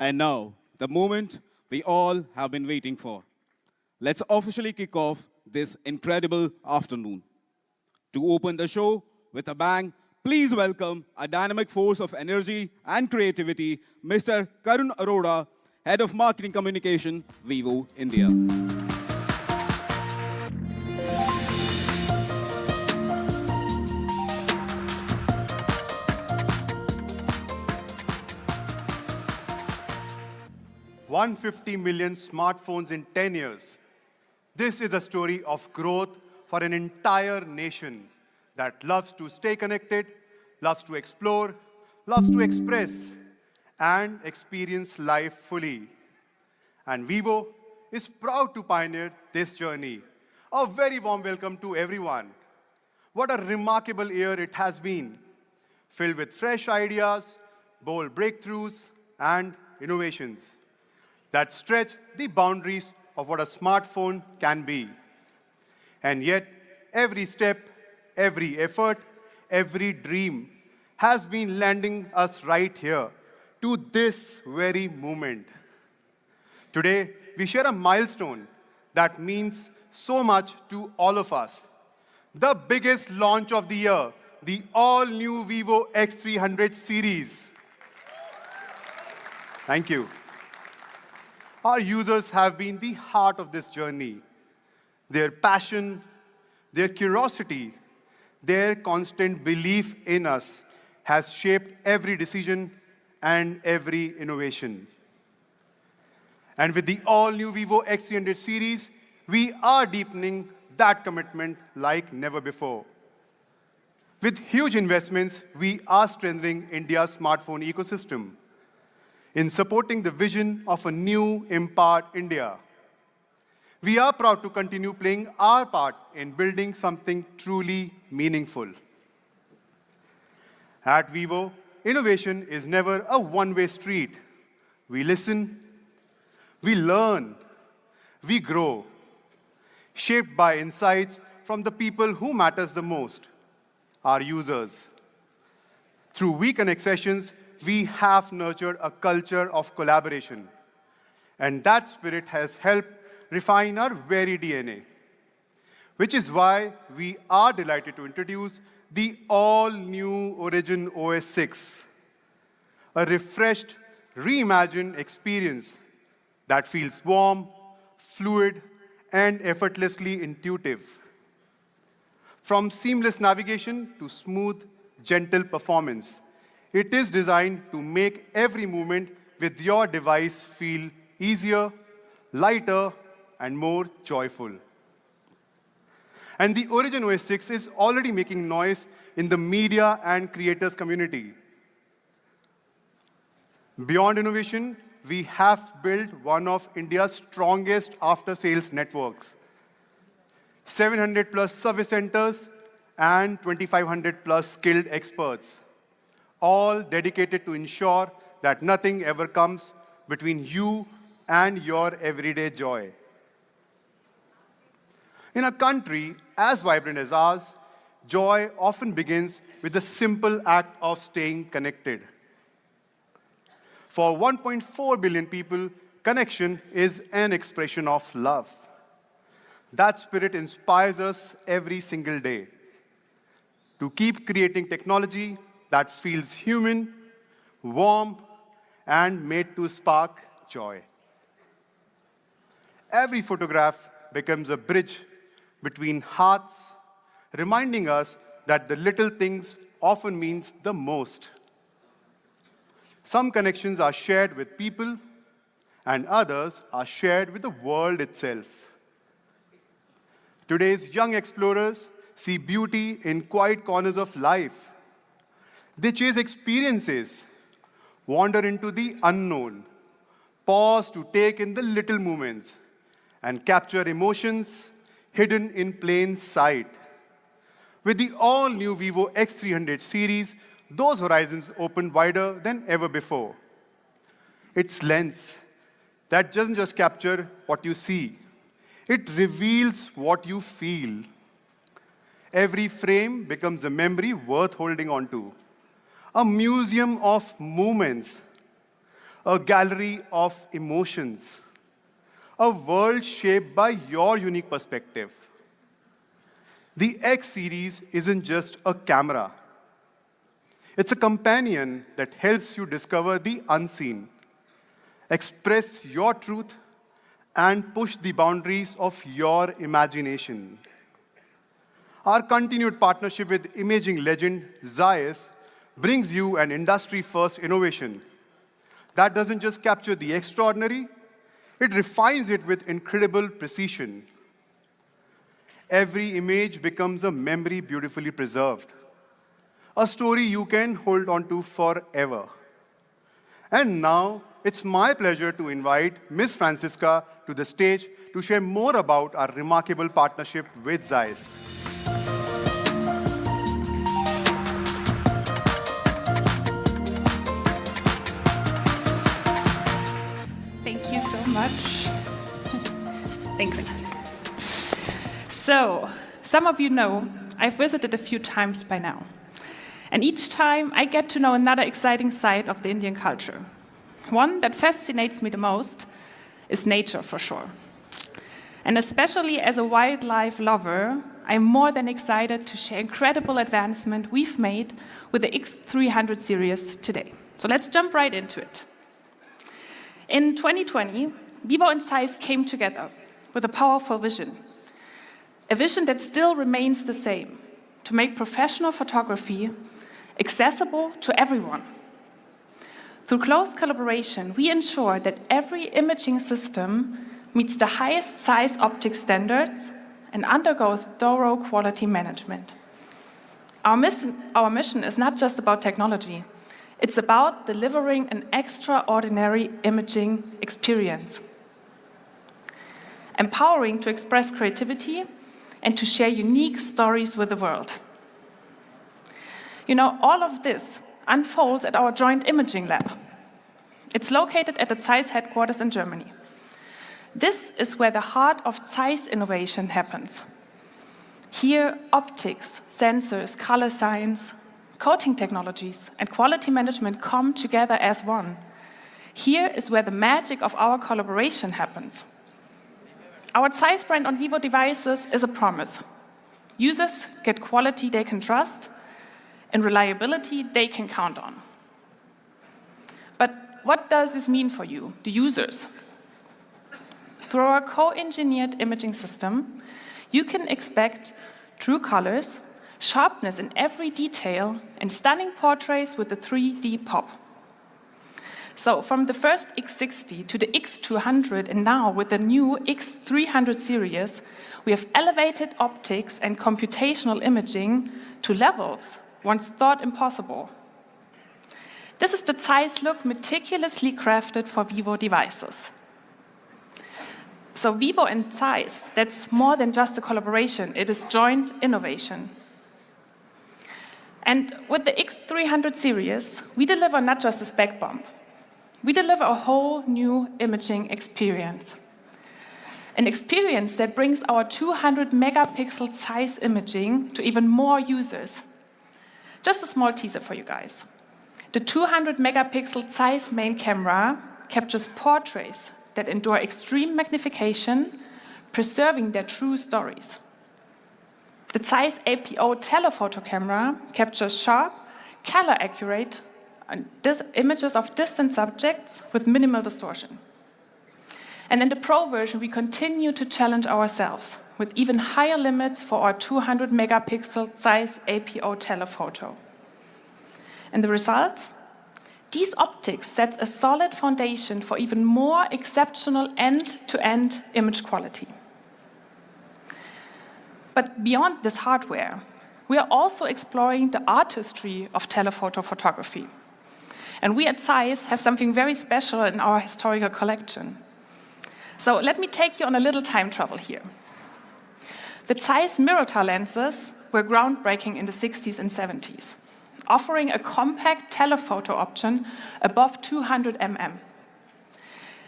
And now, the moment we all have been waiting for. Let's officially kick off this incredible afternoon. To open the show with a bang, please welcome a dynamic force of energy and creativity, Mr. Karun Arora, Head of Marketing Communication, Vivo, India. 150 million smartphones in 10 years. This is a story of growth for an entire nation that loves to stay connected, loves to explore, loves to express, and experience life fully. And Vivo is proud to pioneer this journey. A very warm welcome to everyone. What a remarkable year it has been, filled with fresh ideas, bold breakthroughs, and innovations that stretch the boundaries of what a smartphone can be. And yet, every step, every effort, every dream has been landing us right here to this very moment. Today, we share a milestone that means so much to all of us. The biggest launch of the year, the all-new Vivo X300 series. Thank you. Our users have been the heart of this journey. Their passion, their curiosity, their constant belief in us has shaped every decision and every innovation. And with the all-new Vivo X300 series, we are deepening that commitment like never before. With huge investments, we are strengthening India's smartphone ecosystem in supporting the vision of a new, empowered India. We are proud to continue playing our part in building something truly meaningful. At Vivo, innovation is never a one-way street. We listen, we learn, we grow, shaped by insights from the people who matters the most, our users. Through WeConnect sessions, we have nurtured a culture of collaboration. And that spirit has helped refine our very DNA, which is why we are delighted to introduce the all-new Origin OS 6, a refreshed, reimagined experience that feels warm, fluid, and effortlessly intuitive. From seamless navigation to smooth, gentle performance, it is designed to make every movement with your device feel easier, lighter, and more joyful. And the Origin OS 6 is already making noise in the media and creators community. Beyond innovation, we have built one of India's strongest after-sales networks. 700 plus service centers and 2,500 plus skilled experts, all dedicated to ensure that nothing ever comes between you and your everyday joy. In a country as vibrant as ours, joy often begins with the simple act of staying connected. For 1.4 billion people, connection is an expression of love. That spirit inspires us every single day to keep creating technology that feels human, warm, and made to spark joy. Every photograph becomes a bridge between hearts, reminding us that the little things often means the most. Some connections are shared with people, and others are shared with the world itself. Today's young explorers see beauty in quiet corners of life. They chase experiences, wander into the unknown, pause to take in the little moments, and capture emotions hidden in plain sight. With the all-new Vivo X300 series, those horizons open wider than ever before. Its lens that doesn't just capture what you see, it reveals what you feel. Every frame becomes a memory worth holding on to, a museum of moments, a gallery of emotions, a world shaped by your unique perspective. The X series isn't just a camera. It's a companion that helps you discover the unseen, express your truth, and push the boundaries of your imagination. Our continued partnership with imaging legend Zeiss brings you an industry-first innovation that doesn't just capture the extraordinary, it refines it with incredible precision. Every image becomes a memory beautifully preserved, a story you can hold on to forever. And now, it's my pleasure to invite Ms. Francisca to the stage to share more about our remarkable partnership with Zeiss. Thank you so much. Thanks. So, some of you know I've visited a few times by now. And each time I get to know another exciting side of the Indian culture. One that fascinates me the most is nature, for sure. And especially as a wildlife lover, I'm more than excited to share incredible advancement we've made with the X300 series today. So let's jump right into it. In 2020, Vivo and Zeiss came together with a powerful vision. A vision that still remains the same, to make professional photography accessible to everyone. Through close collaboration, we ensure that every imaging system meets the highest size optic standards and undergoes thorough quality management. Our mission is not just about technology. It's about delivering an extraordinary imaging experience, empowering to express creativity and to share unique stories with the world. You know, all of this unfolds at our joint imaging lab. It's located at the Zeiss headquarters in Germany. This is where the heart of Zeiss innovation happens. Here, optics, sensors, color science, coating technologies, and quality management come together as one. Here is where the magic of our collaboration happens. Our Zeiss brand on Vivo devices is a promise. Users get quality they can trust and reliability they can count on. But what does this mean for you, the users? Through our co-engineered imaging system, you can expect true colors, sharpness in every detail, and stunning portraits with the 3D pop. So from the first X60 to the X200 and now with the new X300 series, we have elevated optics and computational imaging to levels once thought impossible. This is the Zeiss look meticulously crafted for Vivo devices. So Vivo and Zeiss, that's more than just a collaboration, it is joint innovation. And with the X300 series, we deliver not just a spec bump, we deliver a whole new imaging experience. An experience that brings our 200 megapixel Zeiss imaging to even more users. Just a small teaser for you guys. The 200 megapixel Zeiss main camera captures portraits that endure extreme magnification, preserving their true stories. The Zeiss APO telephoto camera captures sharp, color-accurate images of distant subjects with minimal distortion. And in the Pro version, we continue to challenge ourselves with even higher limits for our 200 megapixel Zeiss APO telephoto. And the results? These optics set a solid foundation for even more exceptional end-to-end image quality. But beyond this hardware, we are also exploring the artistry of telephoto photography. And we at Zeiss have something very special in our historical collection. So let me take you on a little time travel here. The Zeiss Mirrortar lenses were groundbreaking in the 60s and 70s, offering a compact telephoto option above 200 mm.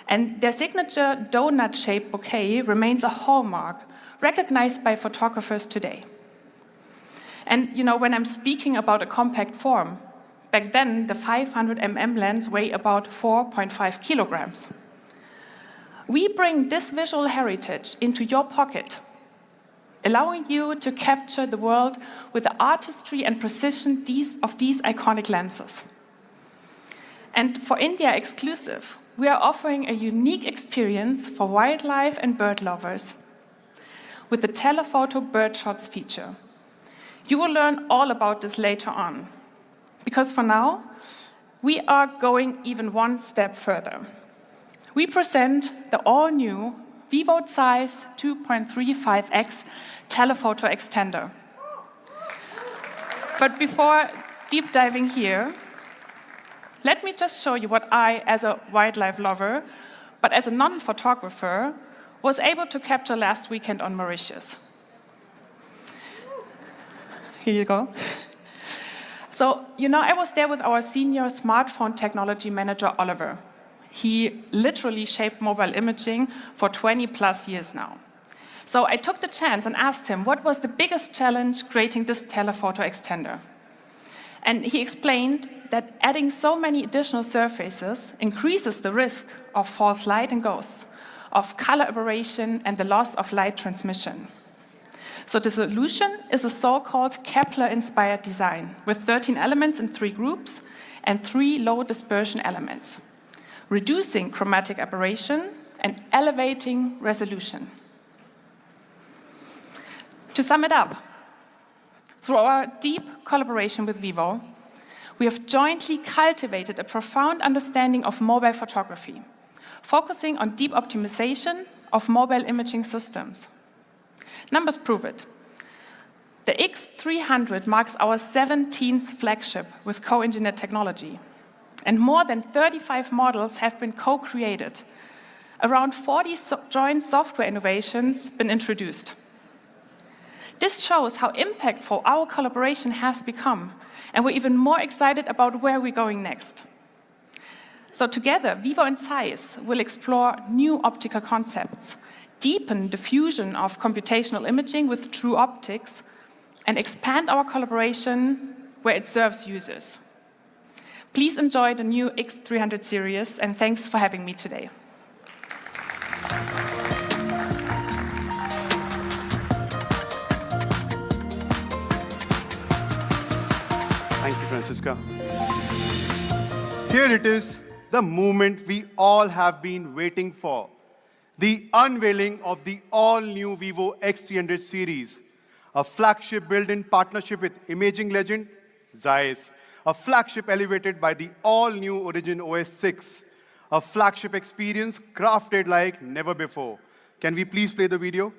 And their signature donut-shaped bokeh remains a hallmark recognized by photographers today. And you know, when I'm speaking about a compact form, Back then, the 500 lens weighed about 4.5 kilograms. We bring this visual heritage into your pocket, allowing you to capture the world with the artistry and precision of these iconic lenses. And for India exclusive, we are offering a unique experience for wildlife and bird lovers with the telephoto bird shots feature. You will learn all about this later on, because for now, we are going even one step further. We present the all-new Vivo Zeiss 2.35x telephoto extender. But before deep diving here, let me just show you what I, as a wildlife lover, but as a non-photographer, was able to capture last weekend on Mauritius. Here you go. So, I was there with our senior smartphone technology manager, Oliver. He literally shaped mobile imaging for 20 plus years now. So I took the chance and asked him what was the biggest challenge creating this telephoto extender. And he explained that adding so many additional surfaces increases the risk of false light and ghosts, of color aberration, and the loss of light transmission. So the solution is a so-called Kepler-inspired design with 13 elements in 3 groups and 3 low dispersion elements, reducing chromatic aberration and elevating resolution. To sum it up, through our deep collaboration with Vivo, we have jointly cultivated a profound understanding of mobile photography, focusing on deep optimization of mobile imaging systems. Numbers prove it. The X300 marks our 17th flagship with co-engineered technology, and more than 35 models have been co-created. Around 40 joint software innovations been introduced. This shows how impactful our collaboration has become, and we're even more excited about where we're going next. So together, Vivo and Zeiss will explore new optical concepts, deepen the fusion of computational imaging with true optics, and expand our collaboration where it serves users. Please enjoy the new X300 series, and thanks for having me today. Thank you, Francisca. Here it is, the moment we all have been waiting for. The unveiling of the all-new Vivo X300 series, a flagship built in partnership with imaging legend Zeiss, a flagship elevated by the all-new Origin OS 6, a flagship experience crafted like never before. Can we please play the video?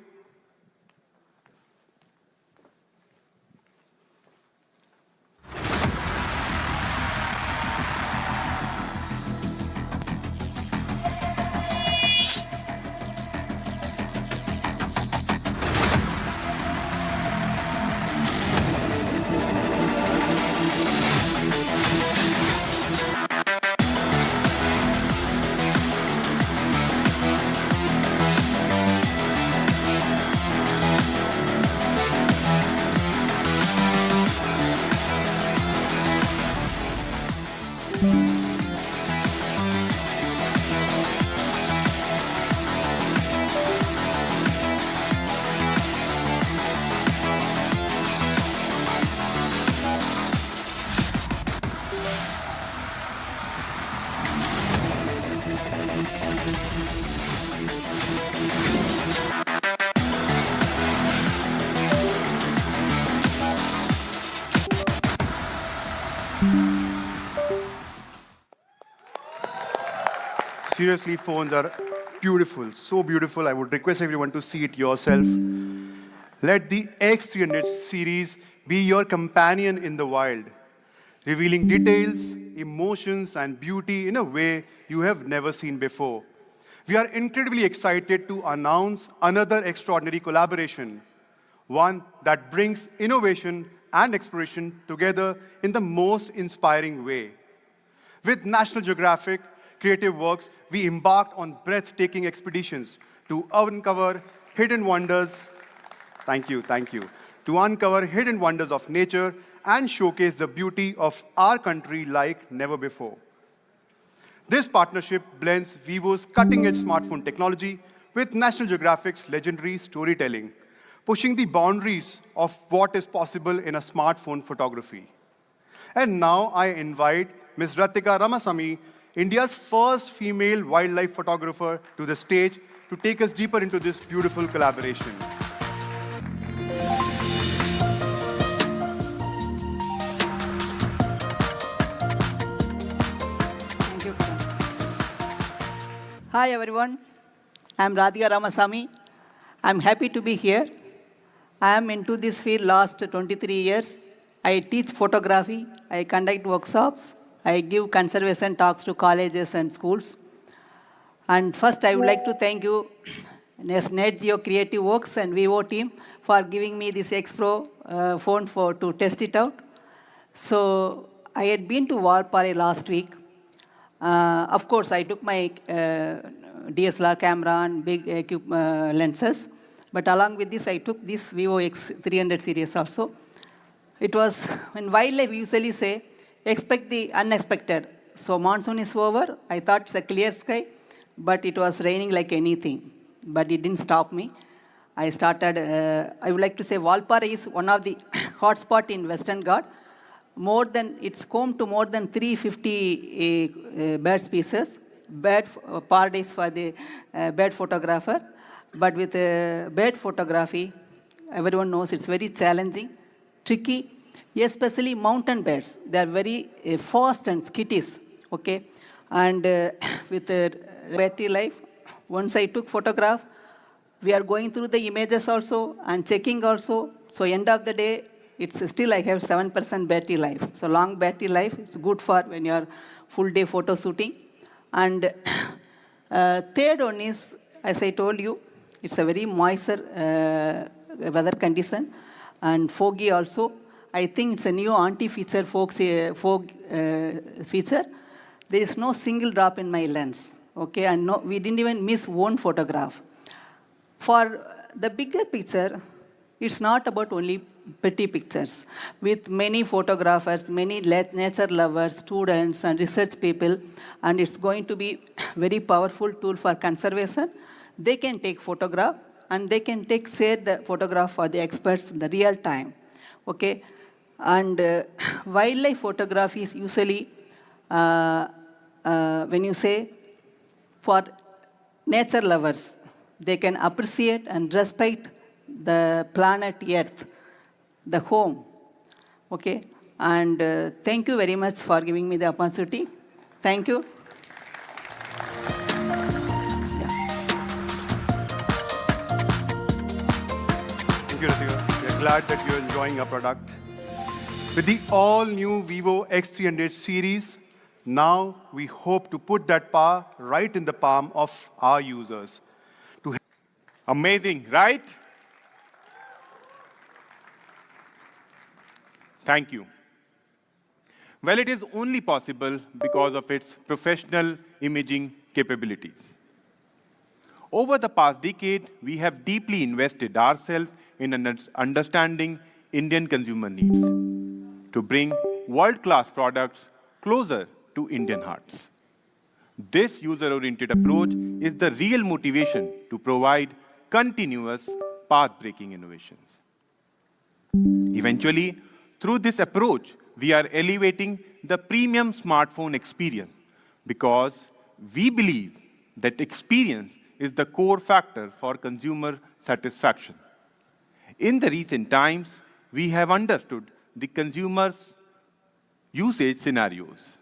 Seriously, phones are beautiful, so beautiful. I would request everyone to see it yourself. Let the X300 series be your companion in the wild, revealing details, emotions, and beauty in a way you have never seen before. We are incredibly excited to announce another extraordinary collaboration, one that brings innovation and exploration together in the most inspiring way. With National Geographic Creative Works, we embarked on breathtaking expeditions to uncover hidden wonders. Thank you. To uncover hidden wonders of nature and showcase the beauty of our country like never before. This partnership blends Vivo's cutting-edge smartphone technology with National Geographic's legendary storytelling, pushing the boundaries of what is possible in a smartphone photography. And now I invite Ms. Ratika Ramasamy, India's first female wildlife photographer, to the stage to take us deeper into this beautiful collaboration. Thank you. Hi everyone, I'm Radhika Ramasamy. I'm happy to be here. I am into this field last 23 years. I teach photography, I conduct workshops, I give conservation talks to colleges and schools. And first I would like to thank you, Net Geo Creative Works and Vivo team for giving me this X Pro phone to test it out. So I had been to Valparai last week. Of course, I took my DSLR camera and big lenses. But along with this, I took this Vivo X300 series also. It was, when wildlife usually say, expect the unexpected. So monsoon is over. I thought it's a clear sky, but it was raining like anything. But it didn't stop me. I started, I would like to say Valparai is one of the hotspot in Western Ghats. It's home to more than 350 bird species, paradise for the bird photographer. But with bird photography, everyone knows it's very challenging, tricky, especially mountain birds. They are very fast and skittish, okay? And with battery life, once I took photograph, we are going through the images also and checking also. So end of the day, it's still I have 7% battery life. So long battery life, it's good for when you are full day photo shooting. And third one is, as I told you, it's a very moister weather condition and foggy also. I think it's a new anti-feature fog feature. There is no single drop in my lens, okay? And no, we didn't even miss one photograph. For the bigger picture, it's not about only pretty pictures. With many photographers, many nature lovers, students, and research people, and it's going to be very powerful tool for conservation. They can take photograph, and they can share the photograph for the experts in the real time, okay? And wildlife photography is usually, when you say, for nature lovers, they can appreciate and respect the planet Earth, the home, okay? And thank you very much for giving me the opportunity. Thank you. Thank you, Ratika. We are glad that you're enjoying our product. With the all-new Vivo X300 series, now we hope to put that power right in the palm of our users. Amazing, right? Thank you. Well, it is only possible because of its professional imaging capabilities. Over the past decade, we have deeply invested ourselves in understanding Indian consumer needs to bring world-class products closer to Indian hearts. This user-oriented approach is the real motivation to provide continuous path-breaking innovations. Eventually, through this approach, we are elevating the premium smartphone experience because we believe that experience is the core factor for consumer satisfaction. In the recent times, we have understood the consumer's usage scenarios,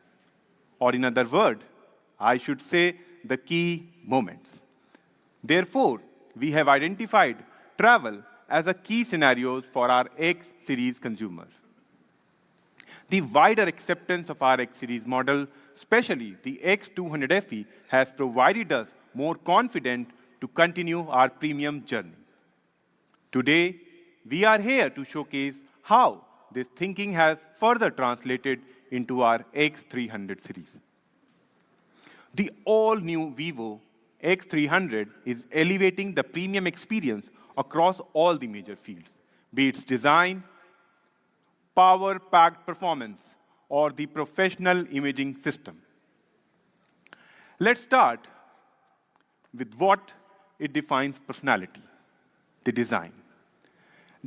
or in other words, I should say the key moments. Therefore, we have identified travel as a key scenario for our X series consumers. The wider acceptance of our X series model, especially the X200 FE, has provided us more confidence to continue our premium journey. Today, we are here to showcase how this thinking has further translated into our X300 series. The all-new Vivo X300 is elevating the premium experience across all the major fields, be it design, power-packed performance, or the professional imaging system. Let's start with what it defines personality, the design.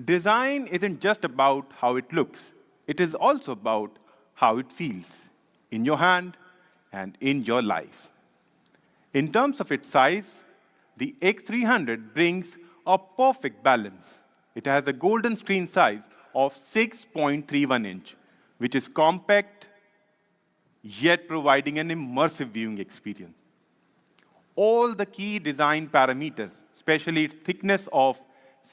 Design isn't just about how it looks. It is also about how it feels in your hand and in your life. In terms of its size, the X300 brings a perfect balance. It has a golden screen size of 6.31 inch, which is compact, yet providing an immersive viewing experience. All the key design parameters, especially its thickness of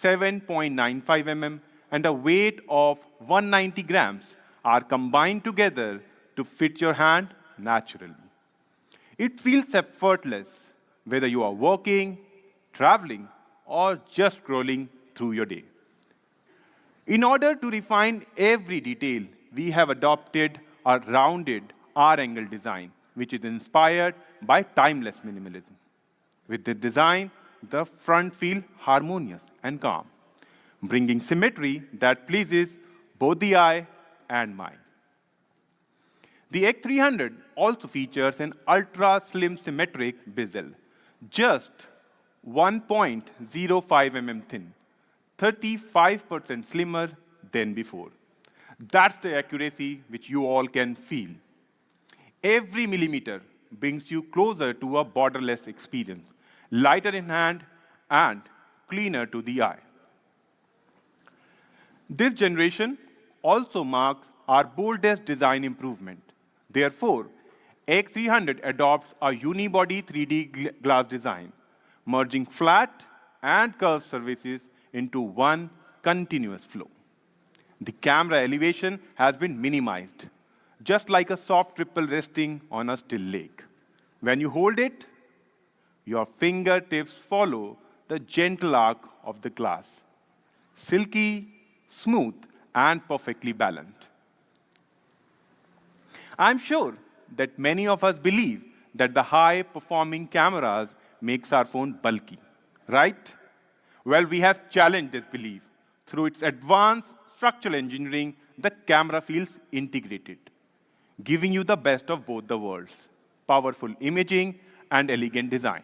7.95 mm and a weight of 190 grams, are combined together to fit your hand naturally. It feels effortless, whether you are working, traveling, or just scrolling through your day. In order to refine every detail, we have adopted a rounded R-angle design, which is inspired by timeless minimalism. With the design, the front feels harmonious and calm, bringing symmetry that pleases both the eye and mind. The X300 also features an ultra-slim symmetric bezel, just 1.05 mm thin, 35% slimmer than before. That's the accuracy which you all can feel. Every millimeter brings you closer to a borderless experience, lighter in hand and cleaner to the eye. This generation also marks our boldest design improvement. Therefore, X300 adopts a unibody 3D glass design, merging flat and curved surfaces into one continuous flow. The camera elevation has been minimized, just like a soft ripple resting on a still lake. When you hold it, your fingertips follow the gentle arc of the glass, silky, smooth, and perfectly balanced. I'm sure that many of us believe that the high-performing cameras makes our phone bulky, right? Well, we have challenged this belief. Through its advanced structural engineering, the camera feels integrated, giving you the best of both the worlds, powerful imaging and elegant design.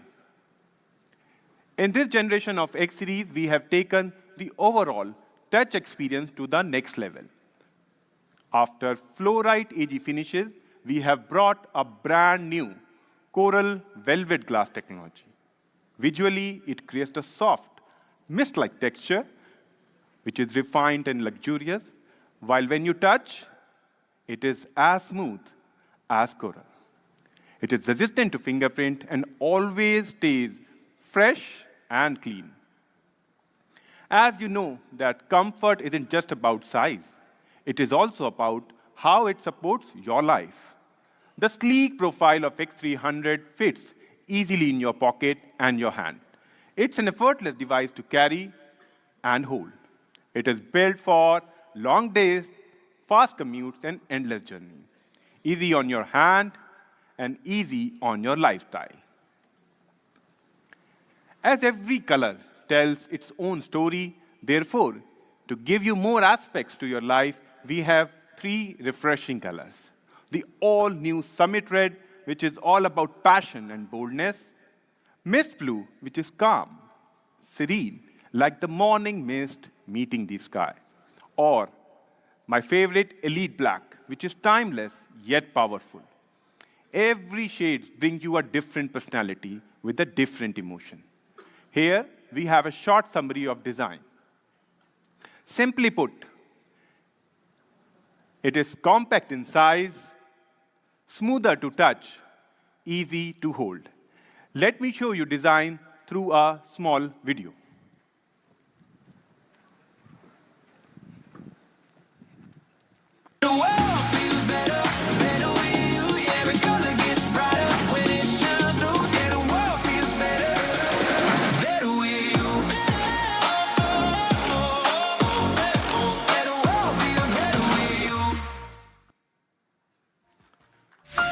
In this generation of X series, we have taken the overall touch experience to the next level. After fluorite AG finishes, we have brought a brand new coral velvet glass technology. Visually, it creates a soft, mist-like texture, which is refined and luxurious, while when you touch, it is as smooth as coral. It is resistant to fingerprint and always stays fresh and clean. As you know, that comfort isn't just about size. It is also about how it supports your life. The sleek profile of X300 fits easily in your pocket and your hand. It's an effortless device to carry and hold. It is built for long days, fast commutes, and endless journeys. Easy on your hand and easy on your lifestyle. As every color tells its own story, therefore, to give you more aspects to your life, we have 3 refreshing colors. The all-new Summit Red, which is all about passion and boldness. Mist Blue, which is calm, serene, like the morning mist meeting the sky. Or my favorite, Elite Black, which is timeless yet powerful. Every shade brings you a different personality with a different emotion. Here, we have a short summary of design. Simply put, it is compact in size, smoother to touch, easy to hold. Let me show you design through a small video.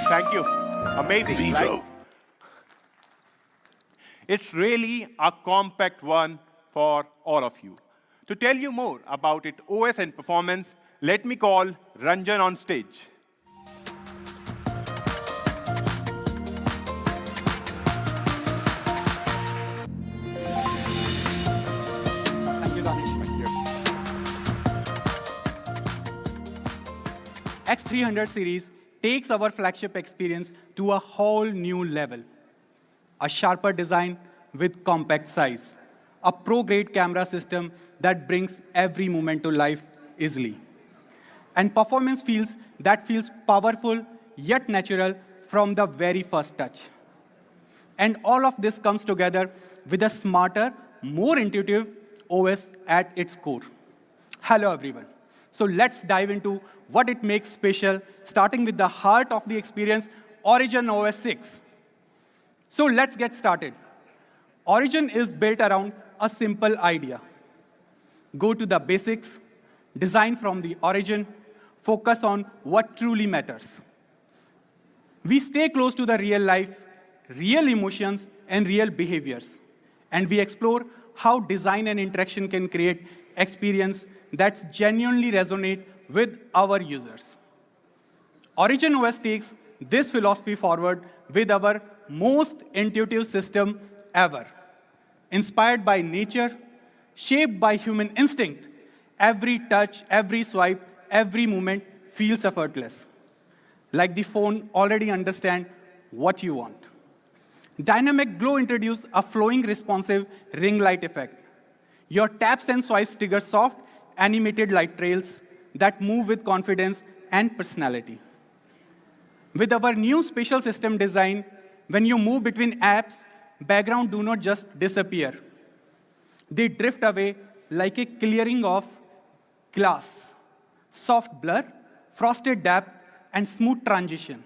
Thank you. Amazing, Vivo. right? It's really a compact one for all of you. To tell you more about its OS and performance, let me call Ranjan on stage. Thank you, Danish. X300 series takes our flagship experience to a whole new level. A sharper design with compact size. A pro-grade camera system that brings every moment to life easily. And performance feels powerful yet natural from the very first touch. And all of this comes together with a smarter, more intuitive OS at its core. Hello, everyone. So let's dive into what it makes special, starting with the heart of the experience, Origin OS 6. So let's get started. Origin is built around a simple idea. Go to the basics, design from the origin, focus on what truly matters. We stay close to the real life, real emotions, and real behaviors. And we explore how design and interaction can create experience that genuinely resonate with our users. Origin OS takes this philosophy forward with our most intuitive system ever. Inspired by nature, shaped by human instinct, every touch, every swipe, every movement feels effortless. Like the phone already understands what you want. Dynamic Glow introduced a flowing responsive ring light effect. Your taps and swipes trigger soft, animated light trails that move with confidence and personality. With our new spatial system design, when you move between apps, backgrounds do not just disappear. They drift away like a clearing of glass. Soft blur, frosted depth, and smooth transition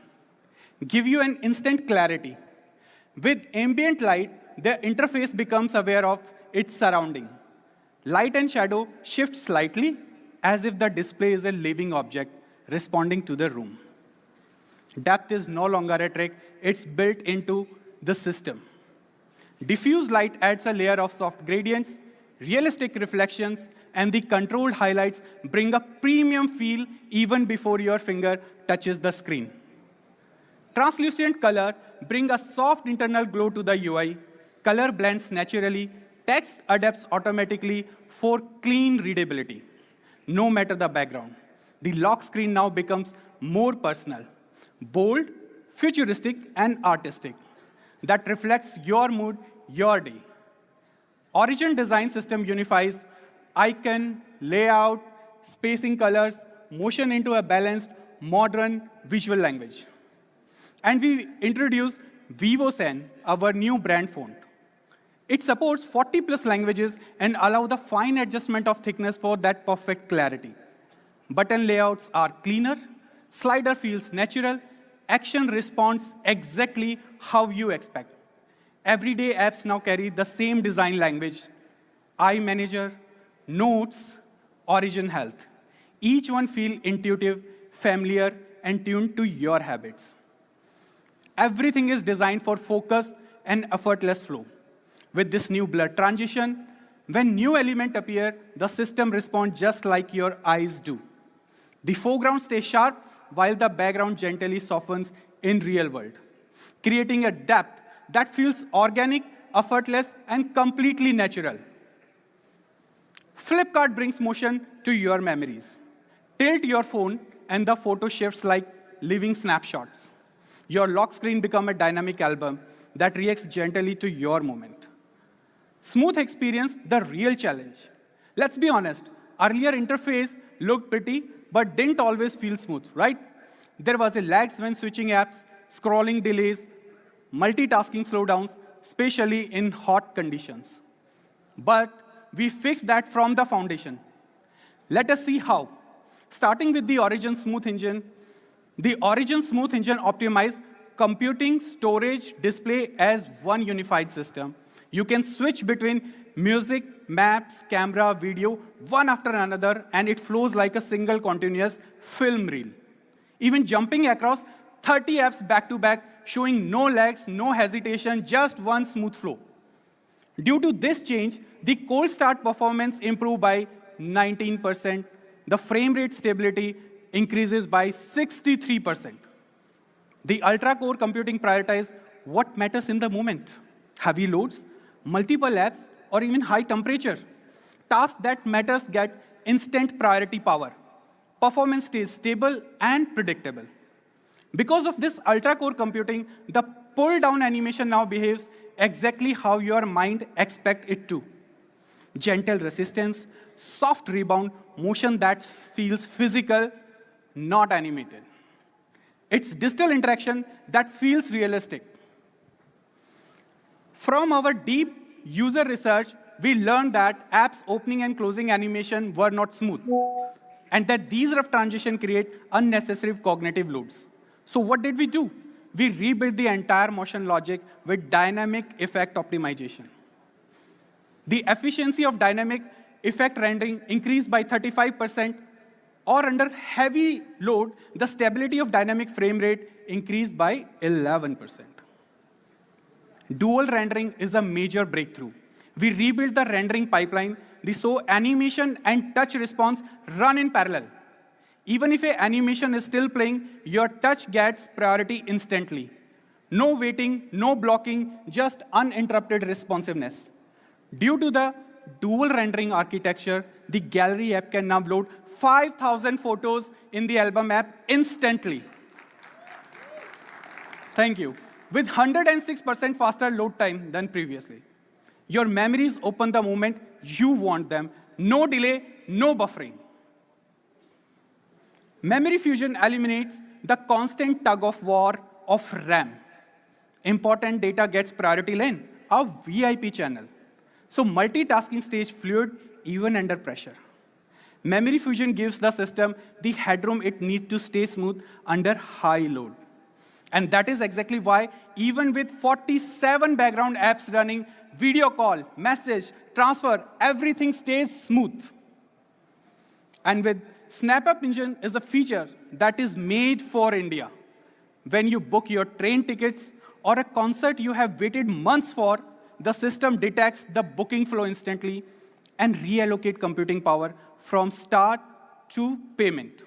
give you an instant clarity. With ambient light, the interface becomes aware of its surrounding. Light and shadow shift slightly, as if the display is a living object responding to the room. Depth is no longer a trick, it's built into the system. Diffuse light adds a layer of soft gradients, realistic reflections, and the controlled highlights bring a premium feel even before your finger touches the screen. Translucent color bring a soft internal glow to the UI. Color blends naturally. Text adapts automatically for clean readability, no matter the background. The lock screen now becomes more personal, bold, futuristic, and artistic. That reflects your mood, your day. Origin design system unifies icon, layout, spacing colors, motion into a balanced, modern visual language. And we introduced Vivo Sen, our new brand font. It supports 40+ languages and allows the fine adjustment of thickness for that perfect clarity. Button layouts are cleaner, slider feels natural, action responds exactly how you expect. Everyday apps now carry the same design language: iManager, Notes, Origin Health. Each one feels intuitive, familiar, and tuned to your habits. Everything is designed for focus and effortless flow. With this new blur transition, when new elements appear, the system responds just like your eyes do. The foreground stays sharp while the background gently softens in real world, creating a depth that feels organic, effortless, and completely natural. Flipkart brings motion to your memories. Tilt your phone and the photo shifts like living snapshots. Your lock screen becomes a dynamic album that reacts gently to your moment. Smooth experience, the real challenge. Let's be honest, earlier interface looked pretty, but didn't always feel smooth, right? There was a lag when switching apps, scrolling delays, multitasking slowdowns, especially in hot conditions. But we fixed that from the foundation. Let us see how. Starting with the Origin Smooth Engine, the Origin Smooth Engine optimizes computing, storage, display as one unified system. You can switch between music, maps, camera, video, one after another, and it flows like a single continuous film reel. Even jumping across 30 apps back to back, showing no lags, no hesitation, just one smooth flow. Due to this change, the cold start performance improved by 19%, the frame rate stability increases by 63%. The ultra-core computing prioritizes what matters in the moment. Heavy loads, multiple apps, or even high temperature. Tasks that matters get instant priority power. Performance stays stable and predictable. Because of this ultra-core computing, the pull-down animation now behaves exactly how your mind expects it to. Gentle resistance, soft rebound, motion that feels physical, not animated. It's digital interaction that feels realistic. From our deep user research, we learned that apps opening and closing animation were not smooth, and that these rough transitions create unnecessary cognitive loads. So what did we do? We rebuilt the entire motion logic with dynamic effect optimization. The efficiency of dynamic effect rendering increased by 35%, or under heavy load, the stability of dynamic frame rate increased by 11%. Dual rendering is a major breakthrough. We rebuilt the rendering pipeline, so animation and touch response run in parallel. Even if an animation is still playing, your touch gets priority instantly. No waiting, no blocking, just uninterrupted responsiveness. Due to the dual rendering architecture, the Gallery app can now load 5,000 photos in the album app instantly. Thank you. With 106% faster load time than previously. Your memories open the moment you want them. No delay, no buffering. Memory fusion eliminates the constant tug of war of RAM. Important data gets priority lane, a VIP channel. So multitasking stays fluid even under pressure. Memory fusion gives the system the headroom it needs to stay smooth under high load. And that is exactly why, even with 47 background apps running, video call, message, transfer, everything stays smooth. And with SnapUp Engine is a feature that is made for India. When you book your train tickets or a concert you have waited months for, the system detects the booking flow instantly and reallocate computing power from start to payment.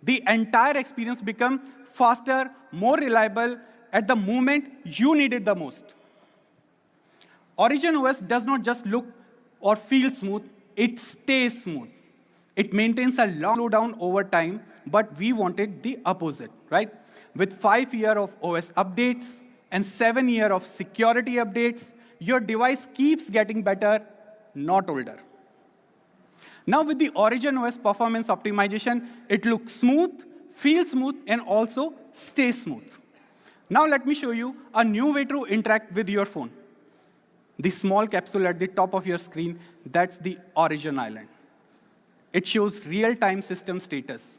The entire experience becomes faster, more reliable at the moment you need it the most. Origin OS does not just look or feel smooth, it stays smooth. It maintains a long slowdown over time, but we wanted the opposite, right? With 5 years of OS updates and 7 years of security updates, your device keeps getting better, not older. Now with the Origin OS performance optimization, it looks smooth, feels smooth, and also stays smooth. Now let me show you a new way to interact with your phone. The small capsule at the top of your screen, that's the Origin Island. It shows real-time system status,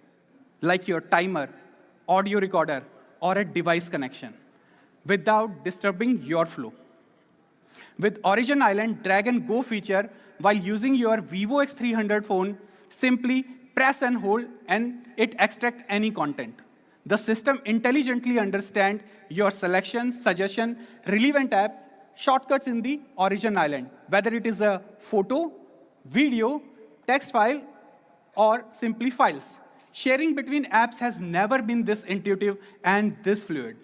like your timer, audio recorder, or a device connection, without disturbing your flow. With Origin Island drag and go feature, while using your Vivo X300 phone, simply press and hold, and it extracts any content. The system intelligently understands your selection, suggestion, relevant app, shortcuts in the Origin Island, whether it is a photo, video, text file, or simply files. Sharing between apps has never been this intuitive and this fluid.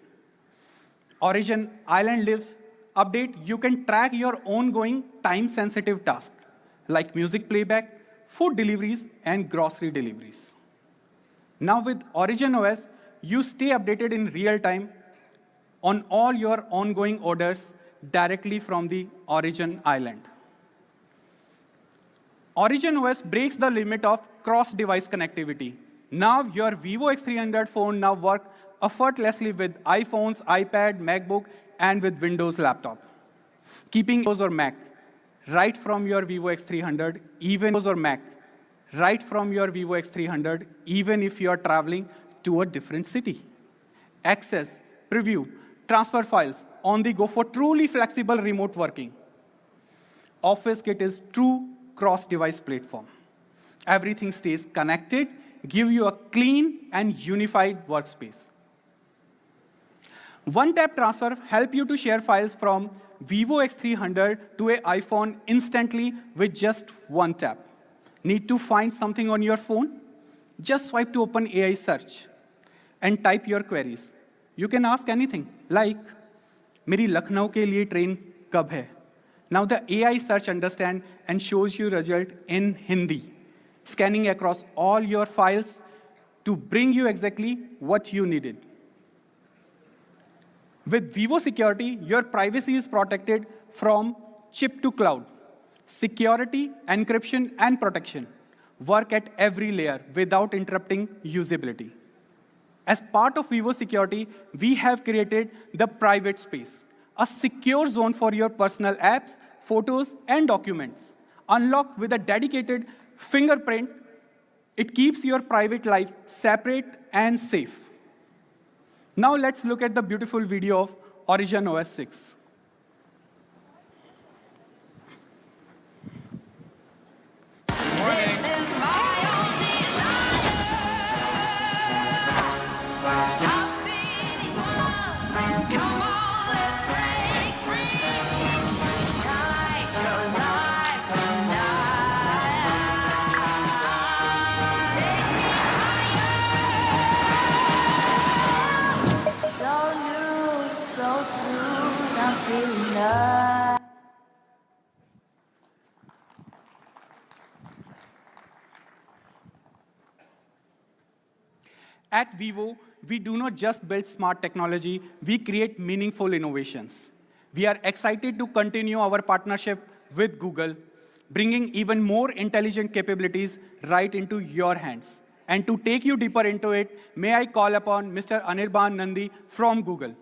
Origin Island Lives update, you can track your ongoing time-sensitive tasks, like music playback, food deliveries, and grocery deliveries. Now with Origin OS, you stay updated in real time on all your ongoing orders directly from the Origin Island. Origin OS breaks the limit of cross-device connectivity. Now your Vivo X300 phone now works effortlessly with iPhones, iPad, MacBook, and with Windows laptop. Keeping Windows or Mac right from your Vivo X300, even Windows or Mac right from your Vivo X300, even if you're traveling to a different city. Access, preview, transfer files on the go for truly flexible remote working. OfficeKit is true cross-device platform. Everything stays connected, give you a clean and unified workspace. One-tap transfer help you to share files from Vivo X300 to an iPhone instantly with just one tap. Need to find something on your phone? Just swipe to open AI search and type your queries. You can ask anything, like, मेरी लखनऊ के लिए train कब है? Now the AI search understands and shows you result in Hindi, scanning across all your files to bring you exactly what you needed. With Vivo Security, your privacy is protected from chip to cloud. Security, encryption, and protection work at every layer without interrupting usability. As part of Vivo Security, we have created the private space, a secure zone for your personal apps, photos, and documents. Unlocked with a dedicated fingerprint, it keeps your private life separate and safe. Now let's look at the beautiful video of Origin OS 6. At Vivo, we do not just build smart technology, we create meaningful innovations. We are excited to continue our partnership with Google, bringing even more intelligent capabilities right into your hands. And to take you deeper into it, may I call upon Mr. Anirban Nandi from Google.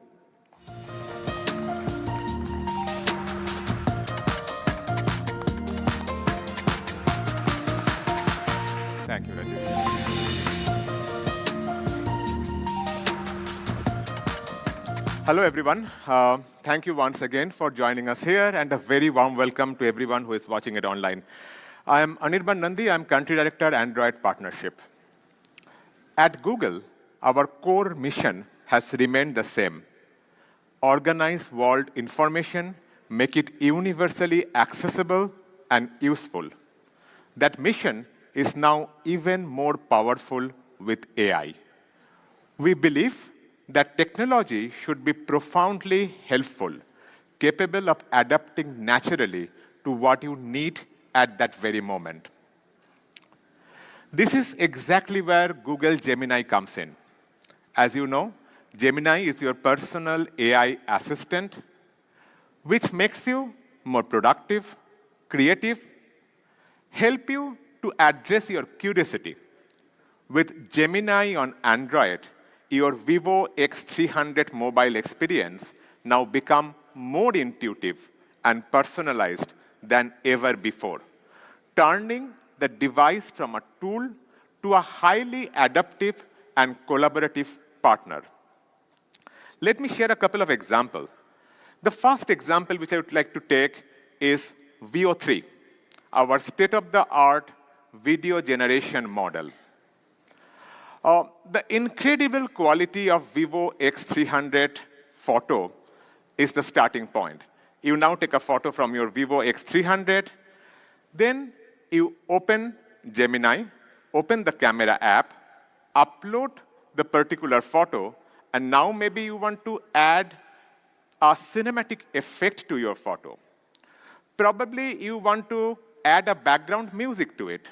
Thank you, Rajesh. Hello, everyone. Thank you once again for joining us here, and a very warm welcome to everyone who is watching it online. I am Anirban Nandi. I'm Country Director, Android Partnership. At Google, our core mission has remained the same. Organize world information, make it universally accessible and useful. That mission is now even more powerful with AI. We believe that technology should be profoundly helpful, capable of adapting naturally to what you need at that very moment. This is exactly where Google Gemini comes in. As you know, Gemini is your personal AI assistant, which makes you more productive, creative, help you to address your curiosity. With Gemini on Android, your Vivo X300 mobile experience now become more intuitive and personalized than ever before, turning the device from a tool to a highly adaptive and collaborative partner. Let me share a couple of examples. The first example which I would like to take is Veo 3, our state-of-the-art video generation model. The incredible quality of Vivo X300 photo is the starting point. You now take a photo from your Vivo X300, then you open Gemini, open the camera app, upload the particular photo, and now maybe you want to add a cinematic effect to your photo. Probably you want to add a background music to it.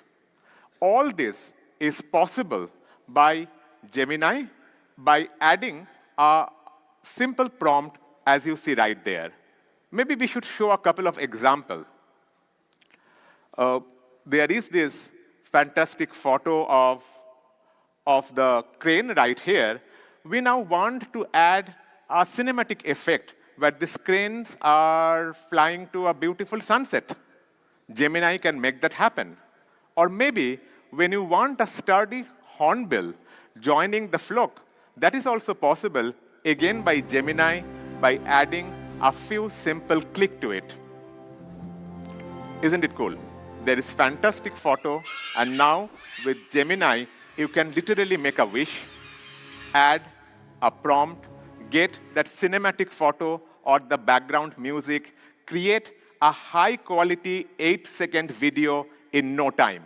All this is possible by Gemini by adding a simple prompt as you see right there. Maybe we should show a couple of examples. There is this fantastic photo of the crane right here. We now want to add a cinematic effect where these cranes are flying to a beautiful sunset. Gemini can make that happen. Or maybe when you want a sturdy hornbill joining the flock, that is also possible, again by Gemini, by adding a few simple clicks to it. Isn't it cool? There is fantastic photo, and now with Gemini, you can literally make a wish, add a prompt, get that cinematic photo or the background music, create a high-quality 8-second video in no time.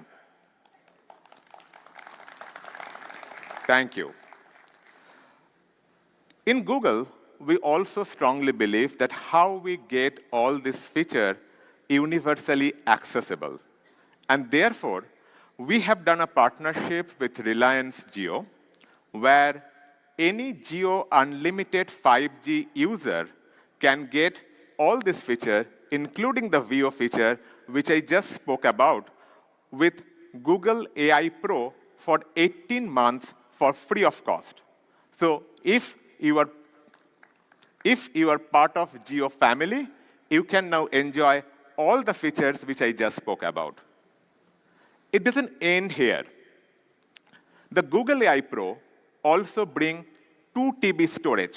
Thank you. In Google, we also strongly believe that how we get all this feature universally accessible. And therefore, we have done a partnership with Reliance Jio, where any Jio Unlimited 5G user can get all this feature, including the Vivo feature, which I just spoke about, with Google AI Pro for 18 months for free of cost. So if you are part of Jio family, you can now enjoy all the features which I just spoke about. It doesn't end here. The Google AI Pro also brings 2 TB storage.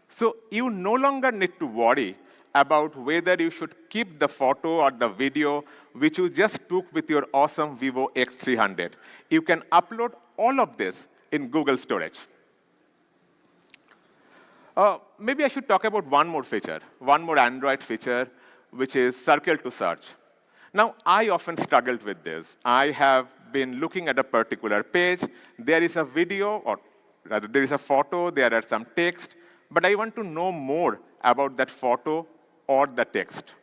So you no longer need to worry about whether you should keep the photo or the video which you just took with your awesome Vivo X300. You can upload all of this in Google storage. Maybe I should talk about one more feature, one more Android feature, which is Circle to Search. Now, I often struggled with this. I have been looking at a particular page. There is a video, or rather, there is a photo, there are some text, but I want to know more about that photo or the text.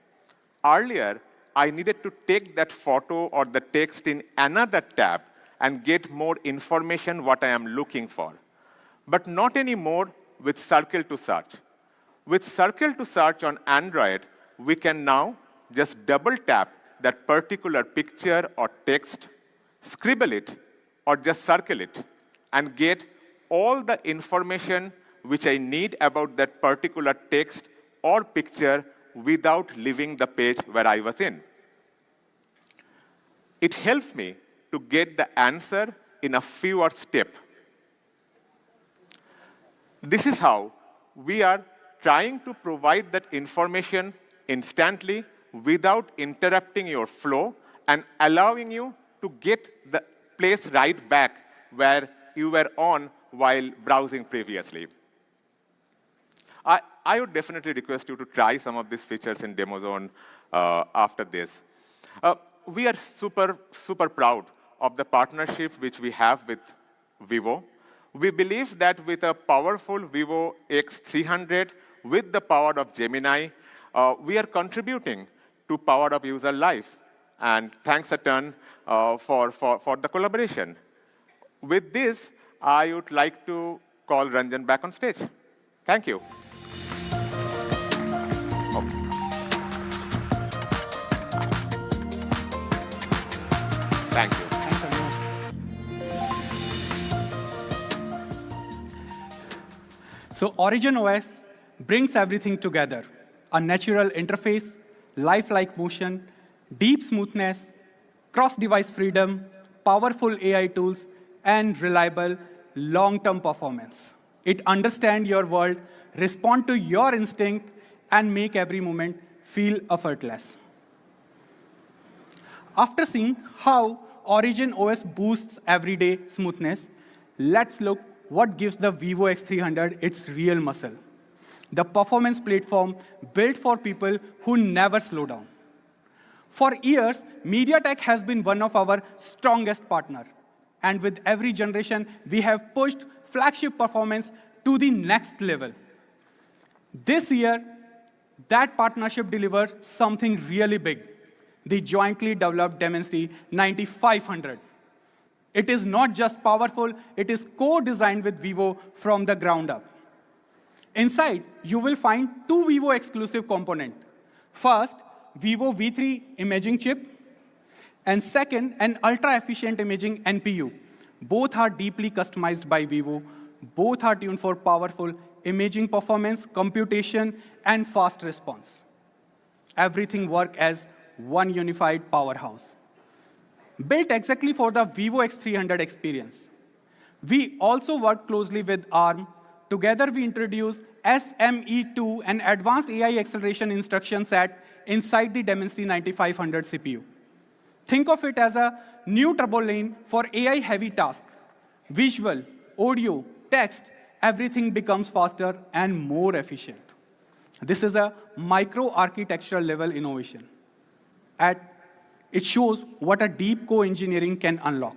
Earlier, I needed to take that photo or the text in another tab and get more information what I am looking for. But not anymore with Circle to Search. With Circle to Search on Android, we can now just double tap that particular picture or text, scribble it, or just circle it, and get all the information which I need about that particular text or picture without leaving the page where I was in. It helps me to get the answer in a fewer steps. This is how we are trying to provide that information instantly without interrupting your flow and allowing you to get the place right back where you were on while browsing previously. I would definitely request you to try some of these features in Demo Zone after this. We are super, super proud of the partnership which we have with Vivo. We believe that with a powerful Vivo X300, with the power of Gemini, we are contributing to power of user life. And thanks a ton for the collaboration. With this, I would like to call Ranjan back on stage. Thank you. Thank you. Thanks, everyone. So Origin OS brings everything together. A natural interface, lifelike motion, deep smoothness, cross-device freedom, powerful AI tools, and reliable long-term performance. It understands your world, responds to your instinct, and make every moment feel effortless. After seeing how Origin OS boosts everyday smoothness, let's look what gives the Vivo X300 its real muscle. The performance platform built for people who never slow down. For years, MediaTek has been one of our strongest partners. And with every generation, we have pushed flagship performance to the next level. This year, that partnership delivered something really big, the jointly developed Dimensity 9500. It is not just powerful, it is co-designed with Vivo from the ground up. Inside, you will find 2 Vivo exclusive components. First, Vivo V3 imaging chip, and second, an ultra-efficient imaging NPU. Both are deeply customized by Vivo. Both are tuned for powerful imaging performance, computation, and fast response. Everything works as one unified powerhouse. Built exactly for the Vivo X300 experience. We also work closely with ARM. Together, we introduced SME2, an advanced AI acceleration instruction set inside the Dimensity 9500 CPU. Think of it as a new turbo lane for AI-heavy tasks. Visual, audio, text, everything becomes faster and more efficient. This is a micro-architectural level innovation. It shows what a deep co-engineering can unlock.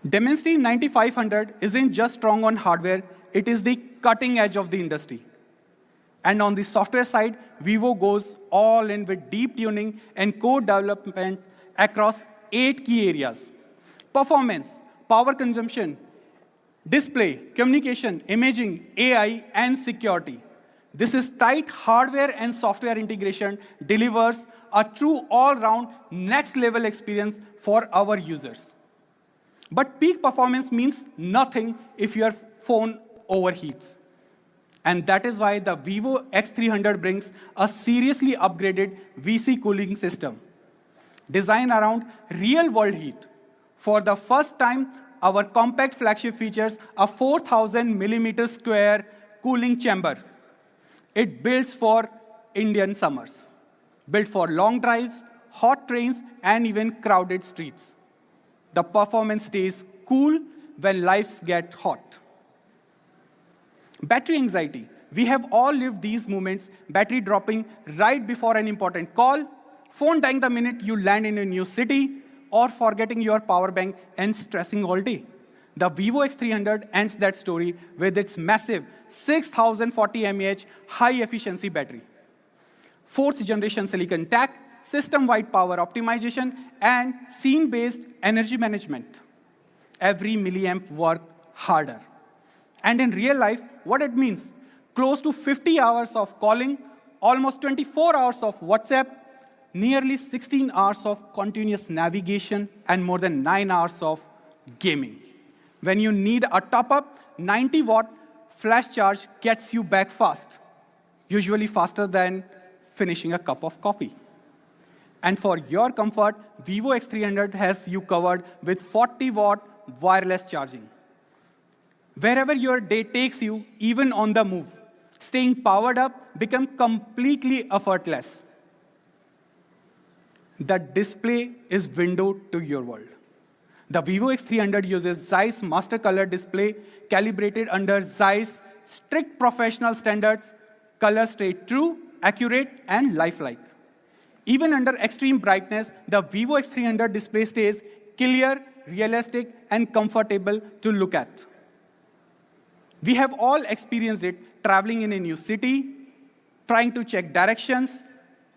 Dimensity 9500 isn't just strong on hardware, it is the cutting edge of the industry. And on the software side, Vivo goes all in with deep tuning and code development across 8 key areas: performance, power consumption, display, communication, imaging, AI, and security. This is tight hardware and software integration delivers a true all-round next-level experience for our users. But peak performance means nothing if your phone overheats. And that is why the Vivo X300 brings a seriously upgraded VC cooling system designed around real-world heat. For the first time, our compact flagship features a 4,000 millimeter square cooling chamber. It builds for Indian summers, built for long drives, hot trains, and even crowded streets. The performance stays cool when lives get hot. Battery anxiety. We have all lived these moments, battery dropping right before an important call, phone dying the minute you land in a new city, or forgetting your power bank and stressing all day. The Vivo X300 ends that story with its massive 6040 mAh high-efficiency battery. 4th generation silicon tech, system-wide power optimization, and scene-based energy management. Every milliamp work harder. And in real life, what it means, close to 50 hours of calling, almost 24 hours of WhatsApp, nearly 16 hours of continuous navigation, and more than 9 hours of gaming. When you need a top-up, 90-watt flash charge gets you back fast, usually faster than finishing a cup of coffee. And for your comfort, Vivo X300 has you covered with 40-watt wireless charging. Wherever your day takes you, even on the move, staying powered up becomes completely effortless. The display is windowed to your world. The Vivo X300 uses Zeiss Master Color display calibrated under Zeiss strict professional standards, color stay true, accurate, and lifelike. Even under extreme brightness, the Vivo X300 display stays clear, realistic, and comfortable to look at. We have all experienced it traveling in a new city, trying to check directions,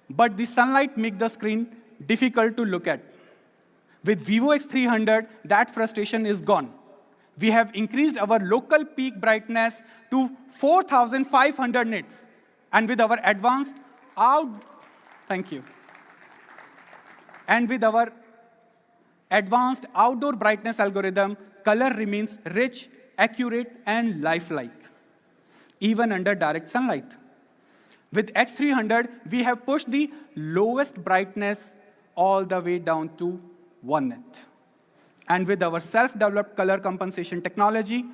but the sunlight makes the screen difficult to look at. With Vivo X300, that frustration is gone. We have increased our local peak brightness to 4,500 nits. And with our advanced outdoor brightness algorithm, color remains rich, accurate, and lifelike, even under direct sunlight. With X300, we have pushed the lowest brightness all the way down to 1 nit. And with our self-developed color compensation technology,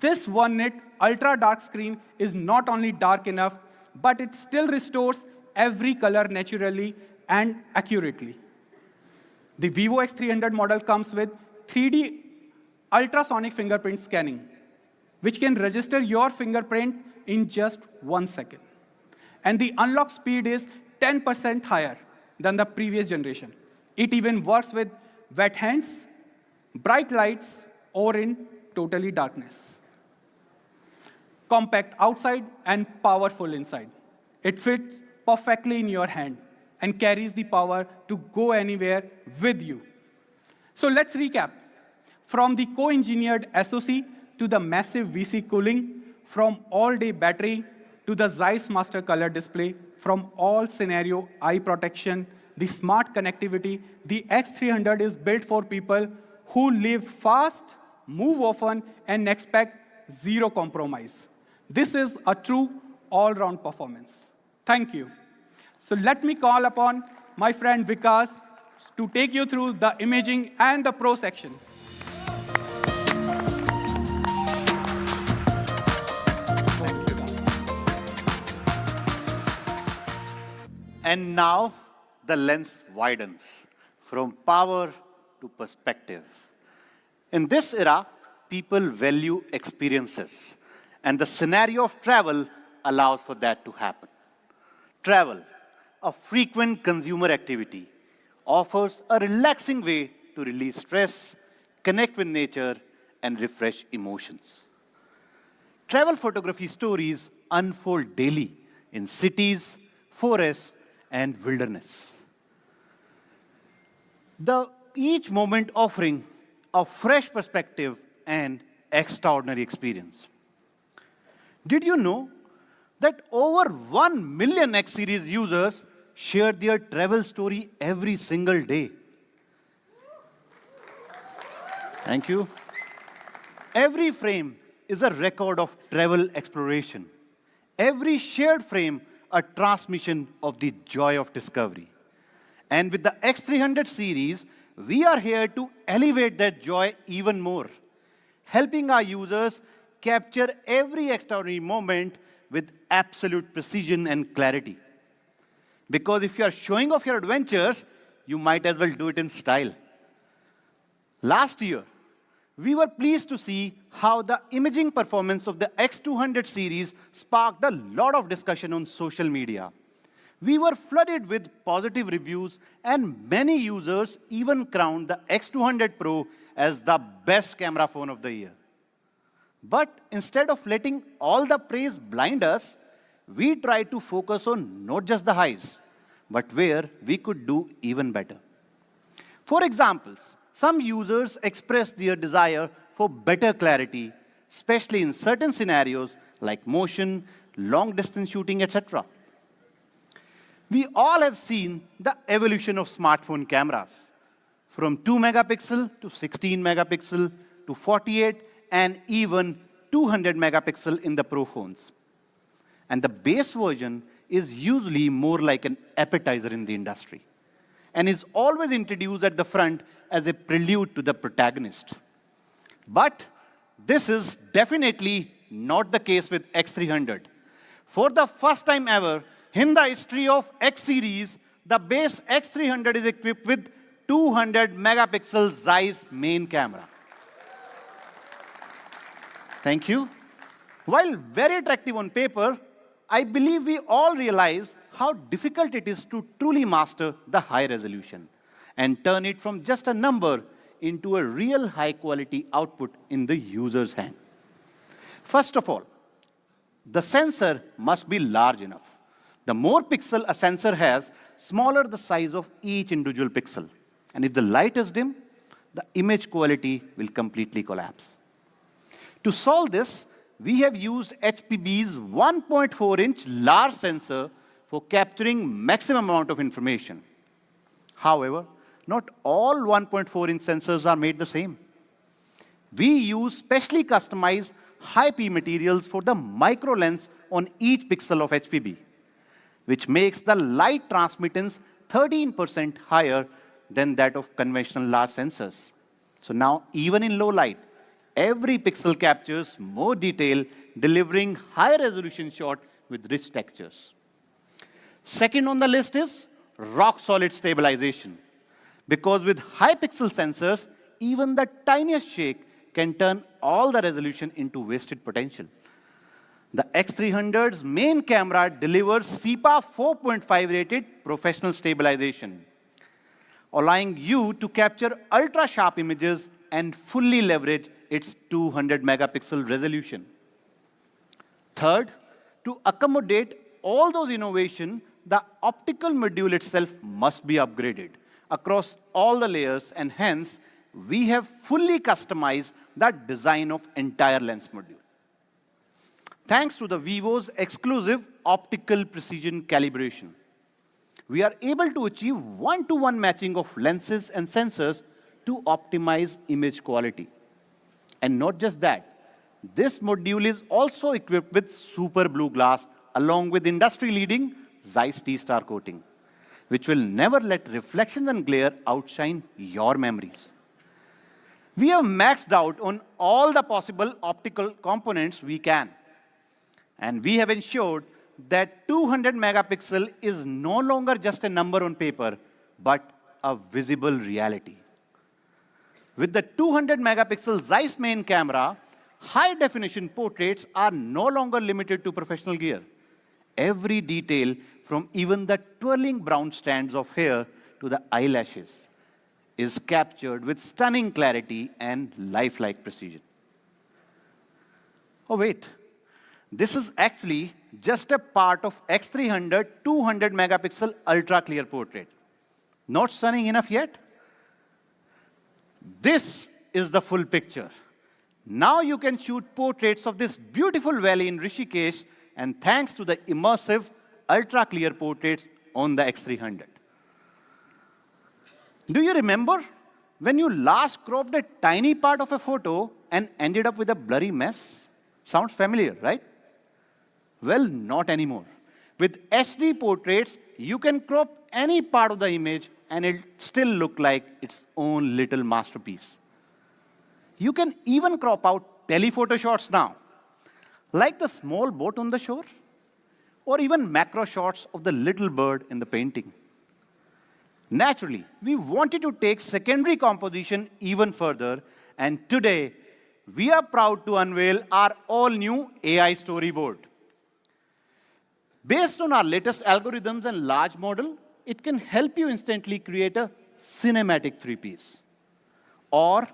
this 1 nit ultra-dark screen is not only dark enough, but it still restores every color naturally and accurately. The Vivo X300 model comes with 3D ultrasonic fingerprint scanning, which can register your fingerprint in just 1 second. And the unlock speed is 10% higher than the previous generation. It even works with wet hands, bright lights, or in totally darkness. Compact outside and powerful inside. It fits perfectly in your hand and carries the power to go anywhere with you. So let's recap. From the co-engineered SoC to the massive VC cooling, from all-day battery to the Zeiss Master Color display, from all scenario eye protection, the smart connectivity, the X300 is built for people who live fast, move often, and expect zero compromise. This is a true all-round performance. Thank you. So let me call upon my friend Vikas to take you through the imaging and the pro section. And now the lens widens from power to perspective. In this era, people value experiences, and the scenario of travel allows for that to happen. Travel, a frequent consumer activity, offers a relaxing way to release stress, connect with nature, and refresh emotions. Travel photography stories unfold daily in cities, forests, and wilderness. Each moment offering a fresh perspective and extraordinary experience. Did you know that over 1 million X series users share their travel story every single day? Thank you. Every frame is a record of travel exploration. Every shared frame, a transmission of the joy of discovery. And with the X300 series, we are here to elevate that joy even more, helping our users capture every extraordinary moment with absolute precision and clarity. Because if you are showing off your adventures, you might as well do it in style. Last year, we were pleased to see how the imaging performance of the X200 series sparked a lot of discussion on social media. We were flooded with positive reviews, and many users even crowned the X200 Pro as the best camera phone of the year. But instead of letting all the praise blind us, we tried to focus on not just the highs, but where we could do even better. For examples, some users expressed their desire for better clarity, especially in certain scenarios like motion, long-distance shooting, etc. We all have seen the evolution of smartphone cameras, from 2 megapixel to 16 megapixel to 48 and even 200 megapixel in the Pro phones. And the base version is usually more like an appetizer in the industry and is always introduced at the front as a prelude to the protagonist. But this is definitely not the case with X300. For the first time ever in the history of X series, the base X300 is equipped with 200 megapixel Zeiss main camera. Thank you. While very attractive on paper, I believe we all realize how difficult it is to truly master the high resolution and turn it from just a number into a real high-quality output in the user's hand. First of all, the sensor must be large enough. The more pixel a sensor has, smaller the size of each individual pixel. And if the light is dim, the image quality will completely collapse. To solve this, we have used HPB's 1.4-inch large sensor for capturing maximum amount of information. However, not all 1.4-inch sensors are made the same. We use specially customized high-P materials for the micro lens on each pixel of HPB, which makes the light transmittance 13% higher than that of conventional large sensors. So now, even in low light, every pixel captures more detail, delivering high-resolution shot with rich textures. Second on the list is rock-solid stabilization. Because with high-pixel sensors, even the tiniest shake can turn all the resolution into wasted potential. The X300's main camera delivers CIPA 4.5 rated professional stabilization, allowing you to capture ultra-sharp images and fully leverage its 200 megapixel resolution. Third, to accommodate all those innovations, the optical module itself must be upgraded across all the layers, and hence, we have fully customized the design of entire lens module. Thanks to the Vivo's exclusive optical precision calibration, we are able to achieve one-to-one matching of lenses and sensors to optimize image quality. And not just that, this module is also equipped with super blue glass along with industry-leading Zeiss T-Star coating, which will never let reflections and glare outshine your memories. We have maxed out on all the possible optical components we can. And we have ensured that 200 megapixel is no longer just a number on paper, but a visible reality. With the 200 megapixel Zeiss main camera, high-definition portraits are no longer limited to professional gear. Every detail, from even the twirling brown strands of hair to the eyelashes, is captured with stunning clarity and lifelike precision. Oh, wait. This is actually just a part of X300 200 megapixel ultra clear portrait. Not stunning enough yet? This is the full picture. Now you can shoot portraits of this beautiful valley in Rishikesh, and thanks to the immersive ultra clear portraits on the X300. Do you remember when you last cropped a tiny part of a photo and ended up with a blurry mess? Sounds familiar, right? Well, not anymore. With HD portraits, you can crop any part of the image and it'll still look like its own little masterpiece. You can even crop out telephoto shots now, like the small boat on the shore, or even macro shots of the little bird in the painting. Naturally, we wanted to take secondary composition even further, and today, we are proud to unveil our all-new AI storyboard. Based on our latest algorithms and large model, it can help you instantly create a cinematic three-piece or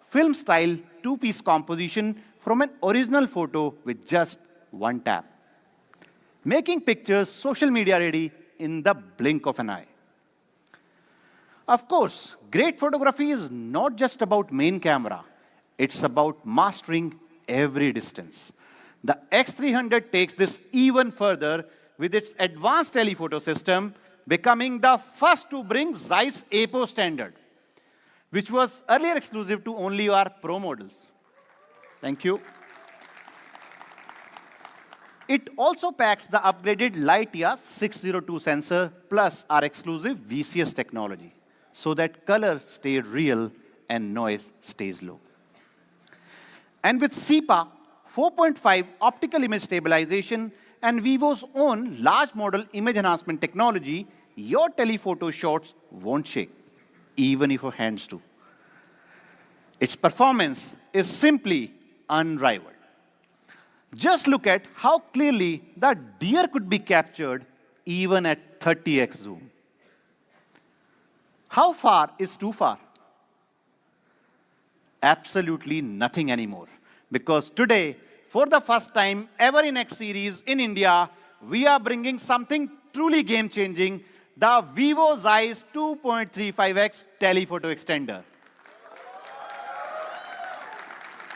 film-style two-piece composition from an original photo with just one tap, making pictures social media ready in the blink of an eye. Of course, great photography is not just about main camera. It's about mastering every distance. The X300 takes this even further with its advanced telephoto system, becoming the first to bring Zeiss APO standard, which was earlier exclusive to only our Pro models. Thank you. It also packs the upgraded Lightyear 602 sensor plus our exclusive VCS technology, so that color stay real and noise stays low. And with SEPA 4.5 optical image stabilization and Vivo's own large model image enhancement technology, your telephoto shots won't shake, even if your hands do. Its performance is simply unrivaled. Just look at how clearly the deer could be captured even at 30x zoom. How far is too far? Absolutely nothing anymore. Because today, for the first time ever in X series in India, we are bringing something truly game-changing, the Vivo Zeiss 2.35x telephoto extender.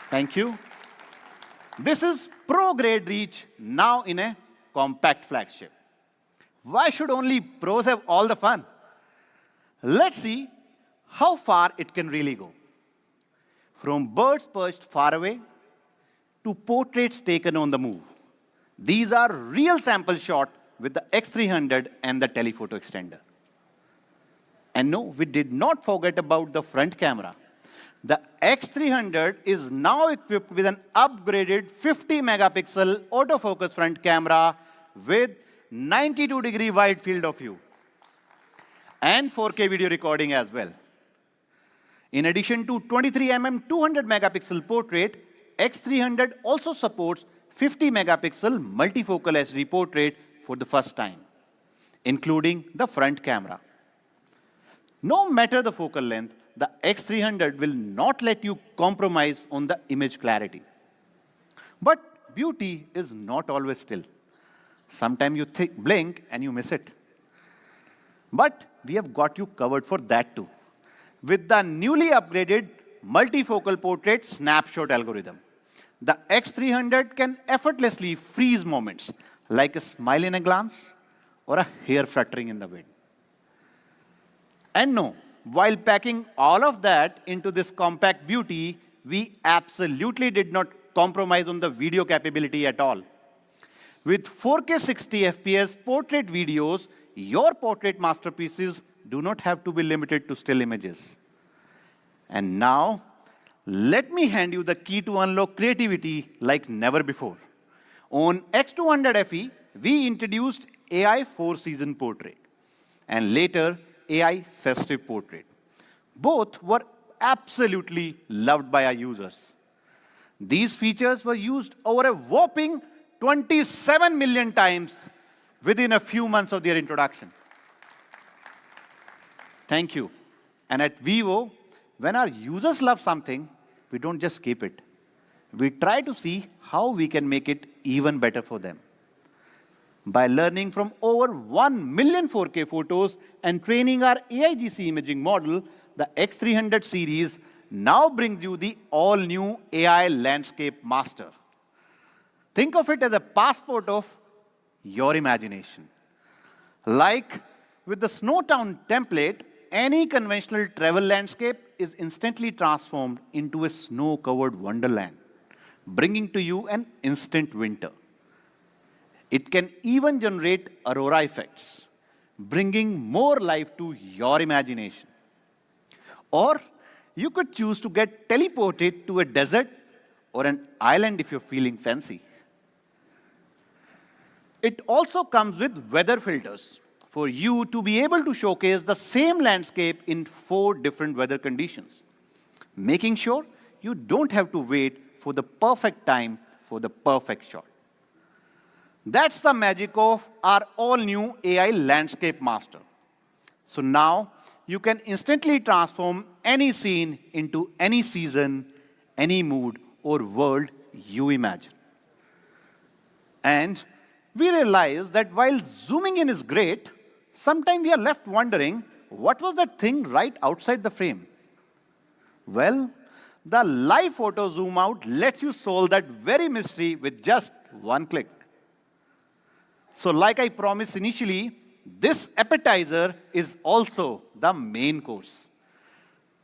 Thank you. This is pro-grade reach now in a compact flagship. Why should only pros have all the fun? Let's see how far it can really go. From birds perched far away to portraits taken on the move. These are real sample shots with the X300 and the telephoto extender. And no, we did not forget about the front camera. The X300 is now equipped with an upgraded 50 megapixel autofocus front camera with 92-degree wide field of view and 4K video recording as well. In addition to 23mm 200 megapixel portrait, X300 also supports 50 megapixel multifocal SD portrait for the first time, including the front camera. No matter the focal length, the X300 will not let you compromise on the image clarity. But beauty is not always still. Sometimes you blink and you miss it. But we have got you covered for that too, with the newly upgraded multifocal portrait snapshot algorithm. The X300 can effortlessly freeze moments, like a smile in a glance or a hair fluttering in the wind. And no, while packing all of that into this compact beauty, we absolutely did not compromise on the video capability at all. With 4K 60 FPS portrait videos, your portrait masterpieces do not have to be limited to still images. And now, let me hand you the key to unlock creativity like never before. On X200 FE, we introduced AI 4-season portrait, and later AI festive portrait. Both were absolutely loved by our users. These features were used over a whopping 27 million times within a few months of their introduction. Thank you. And at Vivo, when our users love something, we don't just keep it. We try to see how we can make it even better for them. By learning from over 1 million 4K photos and training our AIGC imaging model, the X300 series now brings you the all-new AI Landscape Master. Think of it as a passport of your imagination. Like with the Snowtown template, any conventional travel landscape is instantly transformed into a snow-covered wonderland, bringing to you an instant winter. It can even generate aurora effects, bringing more life to your imagination. Or you could choose to get teleported to a desert or an island if you're feeling fancy. It also comes with weather filters for you to be able to showcase the same landscape in 4 different weather conditions, making sure you don't have to wait for the perfect time for the perfect shot. That's the magic of our all-new AI Landscape Master. So now you can instantly transform any scene into any season, any mood, or world you imagine. And we realize that while zooming in is great, sometimes we are left wondering, what was that thing right outside the frame? Well, the live photo zoom out lets you solve that very mystery with just one click. So like I promised initially, this appetizer is also the main course.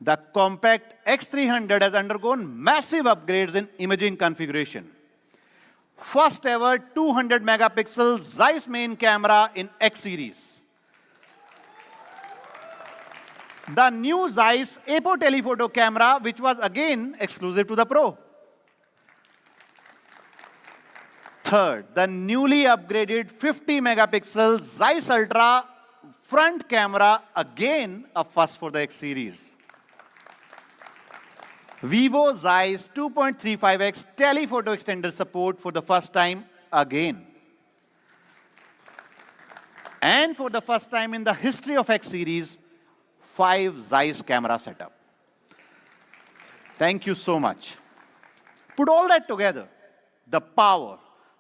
The compact X300 has undergone massive upgrades in imaging configuration. First ever 200 megapixel Zeiss main camera in X series. The new Zeiss Apo telephoto camera, which was again exclusive to the Pro. Third, the newly upgraded 50 megapixel Zeiss Ultra front camera, again a first for the X series. Vivo Zeiss 2.35x telephoto extender support for the first time again. And for the first time in the history of X series, 5 Zeiss camera setup. Thank you so much. Put all that together, the power,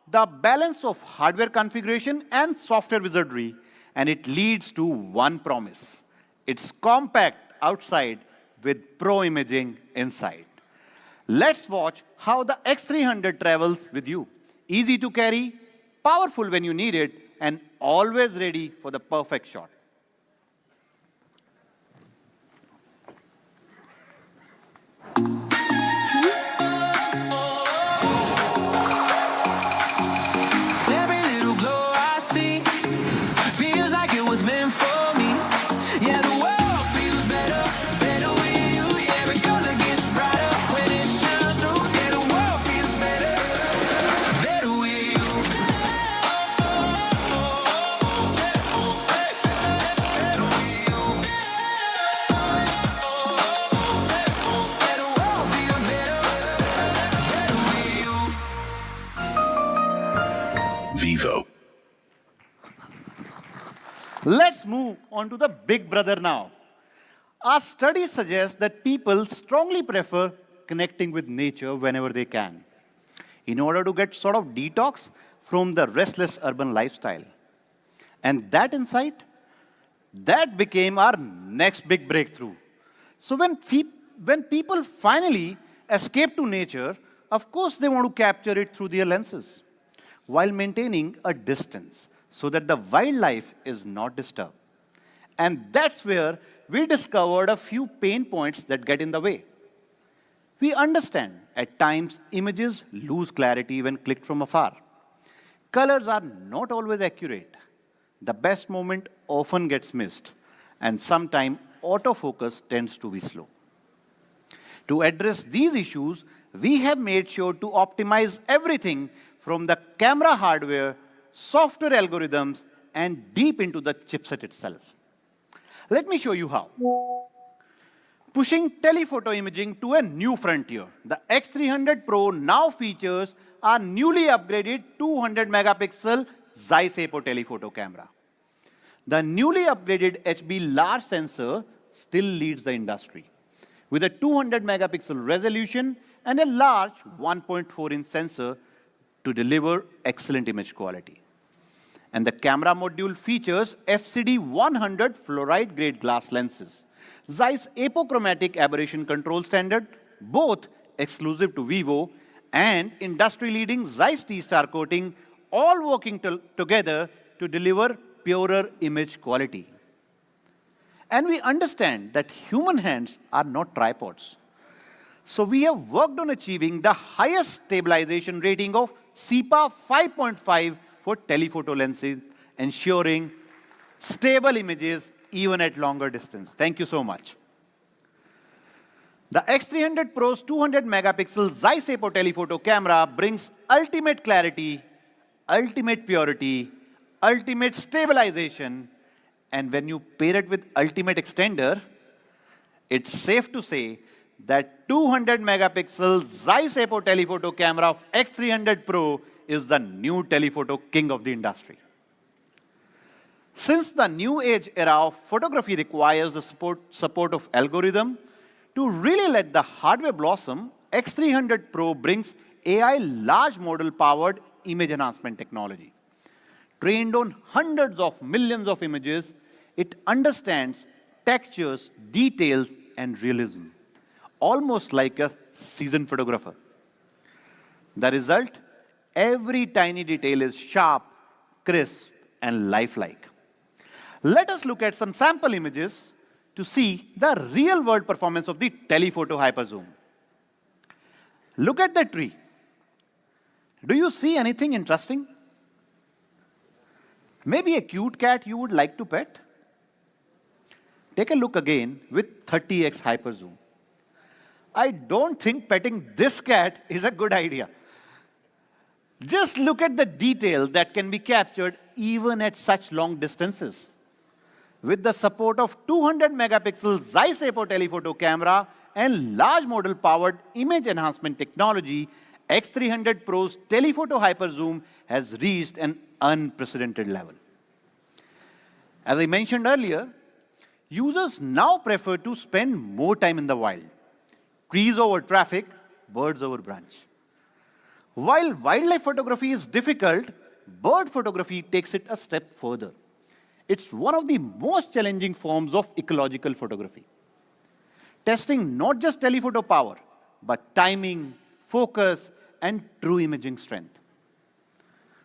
the balance of hardware configuration and software wizardry, and it leads to one promise. It's compact outside with pro imaging inside. Let's watch how the X300 travels with you. Easy to carry, powerful when you need it, and always ready for the perfect shot. Every little glow I see feels like it was meant for me. Yeah, the world feels better, better with you. Yeah, because it gets brighter when it shines through. Yeah, the world feels better, better with you. Better with you. Yeah, the world feels better, better with you. Vivo. Let's move on to the big brother now. Our studies suggest that people strongly prefer connecting with nature whenever they can, in order to get sort of detox from the restless urban lifestyle. And that insight, that became our next big breakthrough. So when people finally escape to nature, of course they want to capture it through their lenses, while maintaining a distance so that the wildlife is not disturbed. And that's where we discovered a few pain points that get in the way. We understand at times images lose clarity when clicked from afar. Colors are not always accurate. The best moment often gets missed, and sometimes autofocus tends to be slow. To address these issues, we have made sure to optimize everything from the camera hardware, software algorithms, and deep into the chipset itself. Let me show you how. Pushing telephoto imaging to a new frontier, the X300 Pro now features our newly upgraded 200 megapixel Zeiss Apo telephoto camera. The newly upgraded HB large sensor still leads the industry with a 200 megapixel resolution and a large 1.4-inch sensor to deliver excellent image quality. And the camera module features FCD 100 fluoride-grade glass lenses, Zeiss apochromatic aberration control standard, both exclusive to Vivo, and industry-leading Zeiss T-Star coating, all working together to deliver purer image quality. And we understand that human hands are not tripods. So we have worked on achieving the highest stabilization rating of CPA 5.5 for telephoto lenses, ensuring stable images even at longer distance. Thank you so much. The X300 Pro's 200 megapixel Zeiss Apo telephoto camera brings ultimate clarity, ultimate purity, ultimate stabilization, and when you pair it with ultimate extender, it's safe to say that 200 megapixel Zeiss Apo telephoto camera of X300 Pro is the new telephoto king of the industry. Since the new age era of photography requires the support of algorithm, to really let the hardware blossom, X300 Pro brings AI large model powered image enhancement technology. Trained on hundreds of millions of images, it understands textures, details, and realism, almost like a seasoned photographer. The result? Every tiny detail is sharp, crisp, and lifelike. Let us look at some sample images to see the real-world performance of the telephoto hyperzoom. Look at the tree. Do you see anything interesting? Maybe a cute cat you would like to pet? Take a look again with 30x hyperzoom. I don't think petting this cat is a good idea. Just look at the detail that can be captured even at such long distances. With the support of 200 megapixel Zeiss Apo telephoto camera and large model powered image enhancement technology, X300 Pro's telephoto hyperzoom has reached an unprecedented level. As I mentioned earlier, users now prefer to spend more time in the wild. Trees over traffic, birds over brunch. While wildlife photography is difficult, bird photography takes it a step further. It's one of the most challenging forms of ecological photography. Testing not just telephoto power, but timing, focus, and true imaging strength.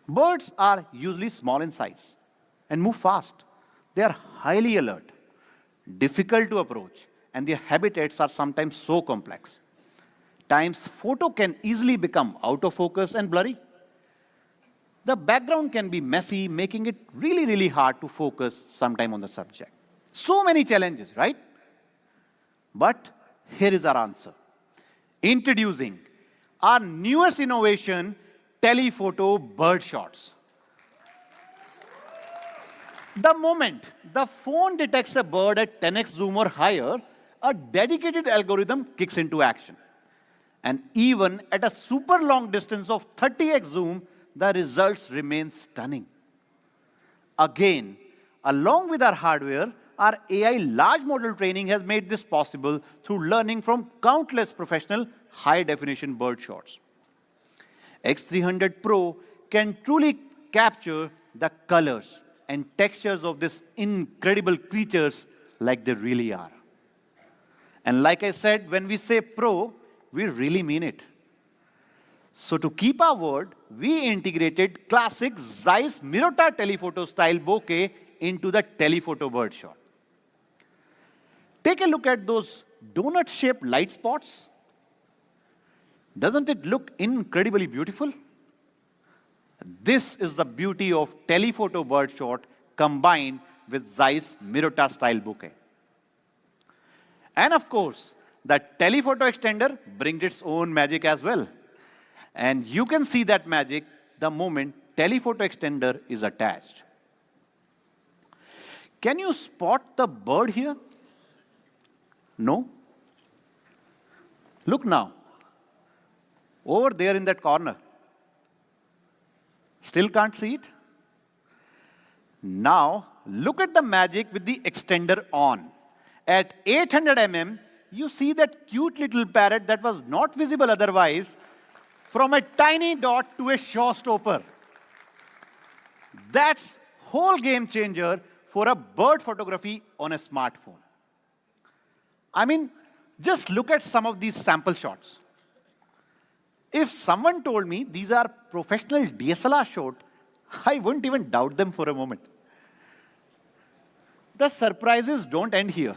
Birds are usually small in size and move fast. They are highly alert, difficult to approach, and their habitats are sometimes so complex. Times photo can easily become out of focus and blurry. The background can be messy, making it really, really hard to focus sometime on the subject. So many challenges, right? But here is our answer. Introducing our newest innovation, telephoto bird shots. The moment the phone detects a bird at 10x zoom or higher, a dedicated algorithm kicks into action. And even at a super long distance of 30x zoom, the results remain stunning. Again, along with our hardware, our AI large model training has made this possible through learning from countless professional high-definition bird shots. X300 Pro can truly capture the colors and textures of these incredible creatures like they really are. And like I said, when we say Pro, we really mean it. So to keep our word, we integrated classic Zeiss Mirota telephoto style bokeh into the telephoto bird shot. Take a look at those donut-shaped light spots. Doesn't it look incredibly beautiful? This is the beauty of telephoto bird shot combined with Zeiss Mirota style bokeh. And of course, the telephoto extender brings its own magic as well. And you can see that magic the moment telephoto extender is attached. Can you spot the bird here? No? Look now. Over there in that corner. Still can't see it? Now, look at the magic with the extender on. At 800 mm, you see that cute little parrot that was not visible otherwise from a tiny dot to a showstopper. That's whole game changer for a bird photography on a smartphone. I mean, just look at some of these sample shots. If someone told me these are professional DSLR shots, I wouldn't even doubt them for a moment. The surprises don't end here.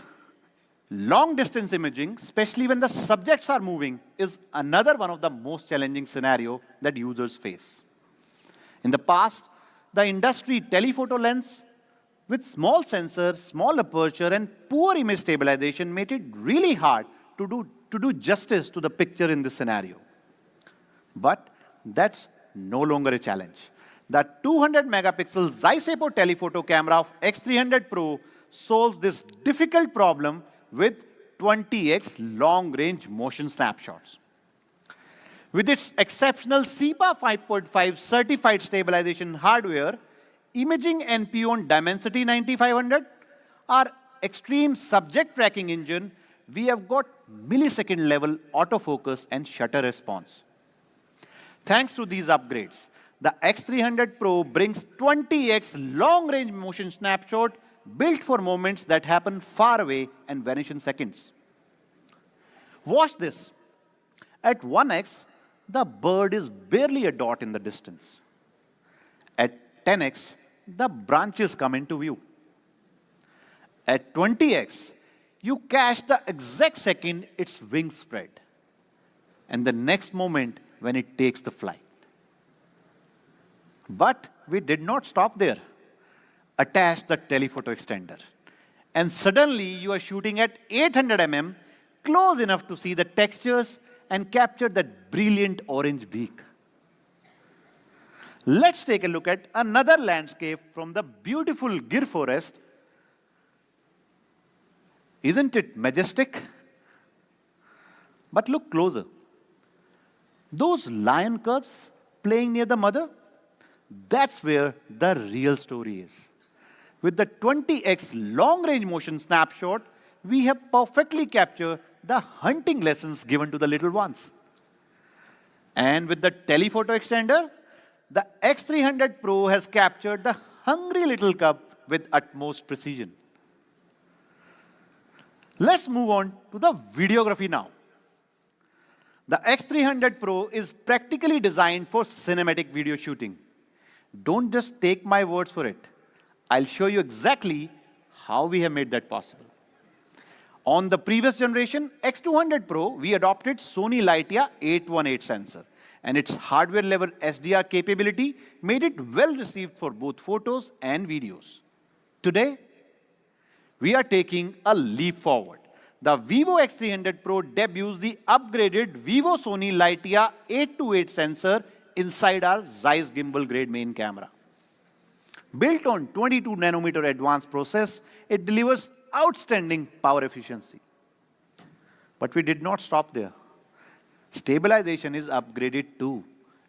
Long distance imaging, especially when the subjects are moving, is another one of the most challenging scenarios that users face. In the past, the industry telephoto lens with small sensor, small aperture, and poor image stabilization made it really hard to do justice to the picture in this scenario. But that's no longer a challenge. The 200 megapixel Zeiss telephoto camera of X300 Pro solves this difficult problem with 20x long-range motion snapshots. With its exceptional SEPA 5.5 certified stabilization hardware, imaging NPO on Dimensity 9500, our extreme subject tracking engine, we have got millisecond level autofocus and shutter response. Thanks to these upgrades, the X300 Pro brings 20x long-range motion snapshot built for moments that happen far away and vanish in seconds. Watch this. At 1x, the bird is barely a dot in the distance. At 10x, the branches come into view. At 20x, you catch the exact second its wings spread, and the next moment when it takes the flight. But we did not stop there. Attach the telephoto extender, and suddenly you are shooting at 800 mm, close enough to see the textures and capture that brilliant orange beak. Let's take a look at another landscape from the beautiful Gir forest. Isn't it majestic? But look closer. Those lion cubs playing near the mother, that's where the real story is. With the 20x long-range motion snapshot, we have perfectly captured the hunting lessons given to the little ones. And with the telephoto extender, the X300 Pro has captured the hungry little cub with utmost precision. Let's move on to the videography now. The X300 Pro is practically designed for cinematic video shooting. Don't just take my words for it. I'll show you exactly how we have made that possible. On the previous generation, X200 Pro, we adopted Sony Lightyear 818 sensor, and its hardware-level SDR capability made it well-received for both photos and videos. Today, we are taking a leap forward. The Vivo X300 Pro debuts the upgraded Vivo Sony Lightyear 828 sensor inside our Zeiss gimbal-grade main camera. Built on 22nm advanced process, it delivers outstanding power efficiency. But we did not stop there. Stabilization is upgraded too,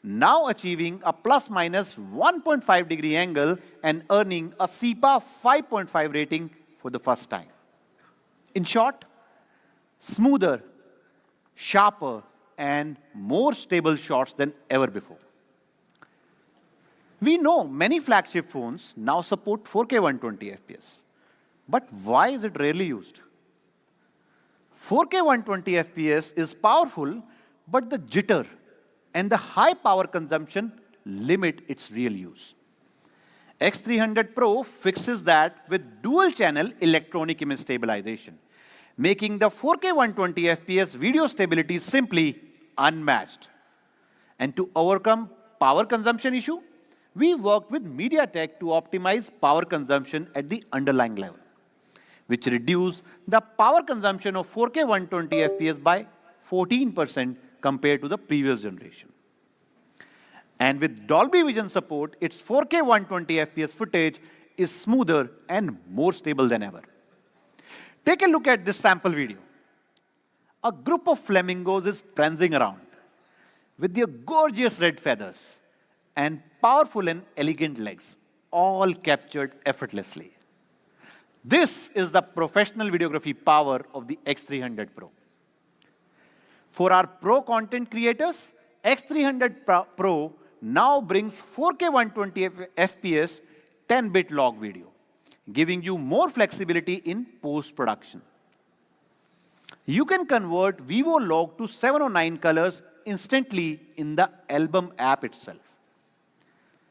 now achieving a plus-minus 1.5 degree angle and earning a SEPA 5.5 rating for the first time. In short, smoother, sharper, and more stable shots than ever before. We know many flagship phones now support 4K 120 FPS. But why is it rarely used? 4K 120 FPS is powerful, but the jitter and the high power consumption limit its real use. X300 Pro fixes that with dual-channel electronic image stabilization, making the 4K 120 FPS video stability simply unmatched. And to overcome power consumption issue, we worked with MediaTek to optimize power consumption at the underlying level, which reduced the power consumption of 4K 120 FPS by 14% compared to the previous generation. And with Dolby Vision support, its 4K 120 FPS footage is smoother and more stable than ever. Take a look at this sample video. A group of flamingos is prancing around with their gorgeous red feathers and powerful and elegant legs, all captured effortlessly. This is the professional videography power of the X300 Pro. For our pro content creators, X300 Pro now brings 4K 120 FPS 10-bit log video, giving you more flexibility in post-production. You can convert Vivo log to 709 colors instantly in the album app itself.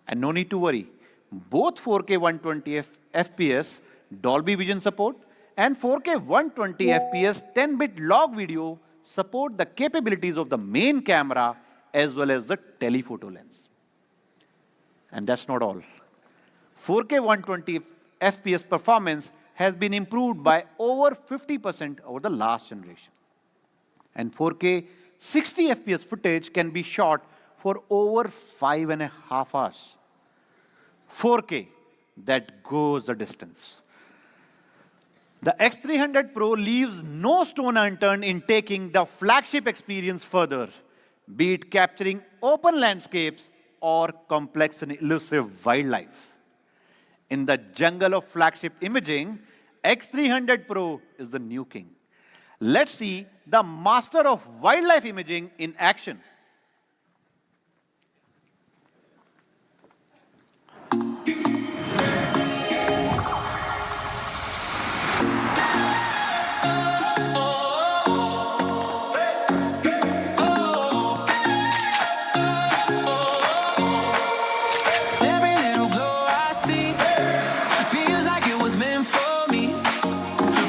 And no need to worry, both 4K 120 FPS Dolby Vision support and 4K 120 FPS 10-bit log video support the capabilities of the main camera as well as the telephoto lens. And that's not all. 4K 120 FPS performance has been improved by over 50% over the last generation. And 4K 60 FPS footage can be shot for over 5.5 hours. 4K, that goes the distance. The X300 Pro leaves no stone unturned in taking the flagship experience further, be it capturing open landscapes or complex and elusive wildlife. In the jungle of flagship imaging, X300 Pro is the new king. Let's see the master of wildlife imaging in action. Every little glow I see feels like it was meant for me.